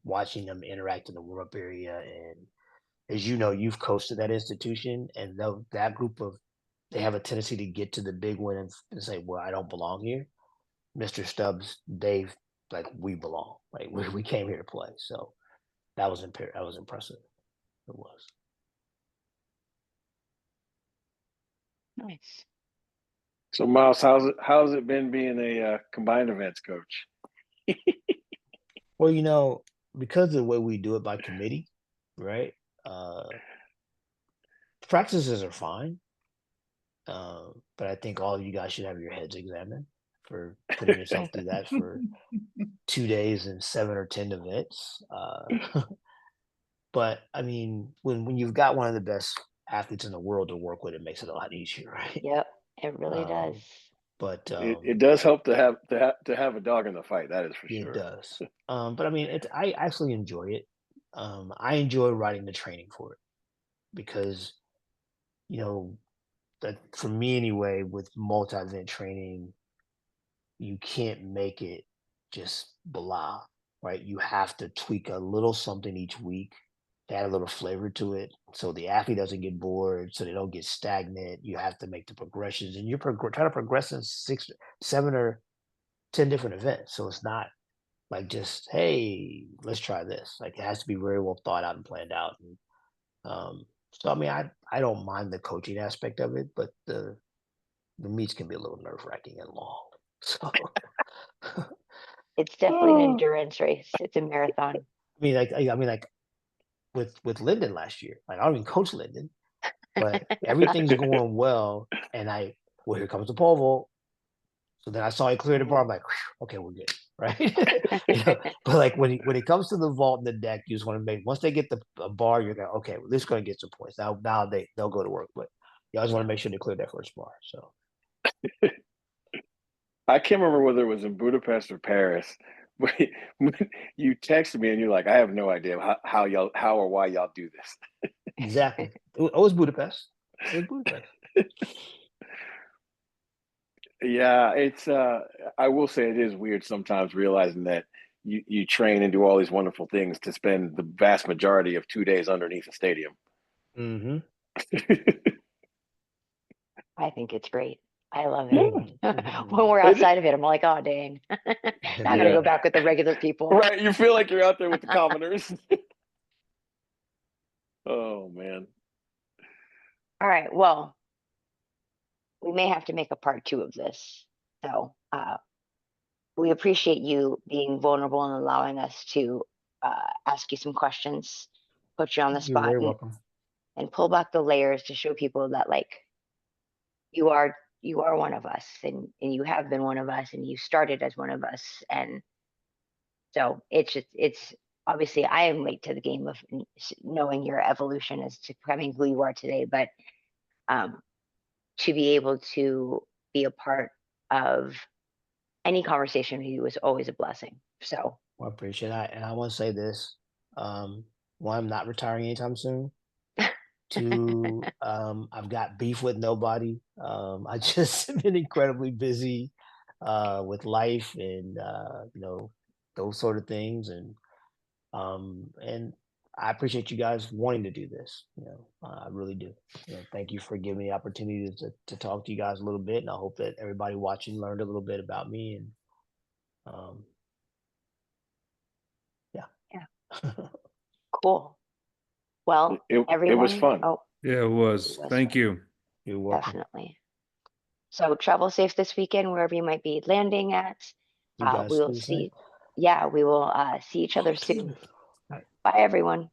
watching them interact in the warm-up area. And as you know, you've coached at that institution, and that group they have a tendency to get to the big one and say, well, I don't belong here. Mr. Stubbs, Dave, like, we belong. Like, we came here to play. So that was impressive. It was. Nice. So Miles, how's it been being a combined events coach? Well, because of the way we do it by committee, right? Practices are fine. But I think all of you guys should have your heads examined for putting yourself through that for 2 days and 7 or 10 events. But I mean, when you've got one of the best athletes in the world to work with, it makes it a lot easier, right? Yep, it really does. But it does help to have a dog in the fight. That is for sure. It does. But I mean, I actually enjoy it. I enjoy writing the training for it because, that for me anyway, with multi-event training, you can't make it just blah, right? You have to tweak a little something each week, add a little flavor to it, so the athlete doesn't get bored, so they don't get stagnant. You have to make the progressions, and you're trying to progress in 6, 7, or 10 different events. So it's not like just, hey, let's try this. Like, it has to be very well thought out and planned out. And so I mean, I don't mind the coaching aspect of it, but the meets can be a little nerve-wracking and long. So It's definitely an endurance race. It's a marathon. I mean, like with Linden last year, like I don't even coach Linden, but everything's going well, and here comes the pole vault. So then I saw he clear the bar. I'm like, okay, we're good, right? But like when it comes to the vault and the deck, you just want to make, once they get the bar, you're going, okay, well, this is going to get some points. Now they'll go to work, but you always want to make sure they clear that first bar. So I can't remember whether it was in Budapest or Paris, but when you texted me and you're like, I have no idea how or why y'all do this. Exactly. It was Budapest. It's Blueface. Yeah, it's I will say it is weird sometimes realizing that you train and do all these wonderful things to spend the vast majority of 2 days underneath a stadium. Mm-hmm. I think it's great. I love Yeah. it. When we're outside of it, I'm like, oh dang. Now I'm gonna Yeah. go back with the regular people. Right, you feel like you're out there with the commoners. Oh man. All right. Well, we may have to make a part 2 of this. So we appreciate you being vulnerable and allowing us to ask you some questions, put you on the You're spot, very welcome. and pull back the layers to show people that like you are one of us, and you have been one of us, and you started as one of us. And so it's obviously I am late to the game of knowing your evolution as to becoming who you are today, but to be able to be a part of any conversation with you is always a blessing. So Well, I appreciate that. And I want to say this. One, I'm not retiring anytime soon. Two, I've got beef with nobody. I just have been incredibly busy with life and those sort of things. And I appreciate you guys wanting to do this. I really do. Thank you for giving me the opportunity to talk to you guys a little bit. And I hope that everybody watching learned a little bit about me. And yeah, cool. Well, It everyone. was fun. Oh, Yeah, it was. Thank you. You're welcome. definitely. So travel safe this weekend, wherever you might be landing at. You guys We will stay safe. see. Yeah, we will see each other soon. Bye, everyone.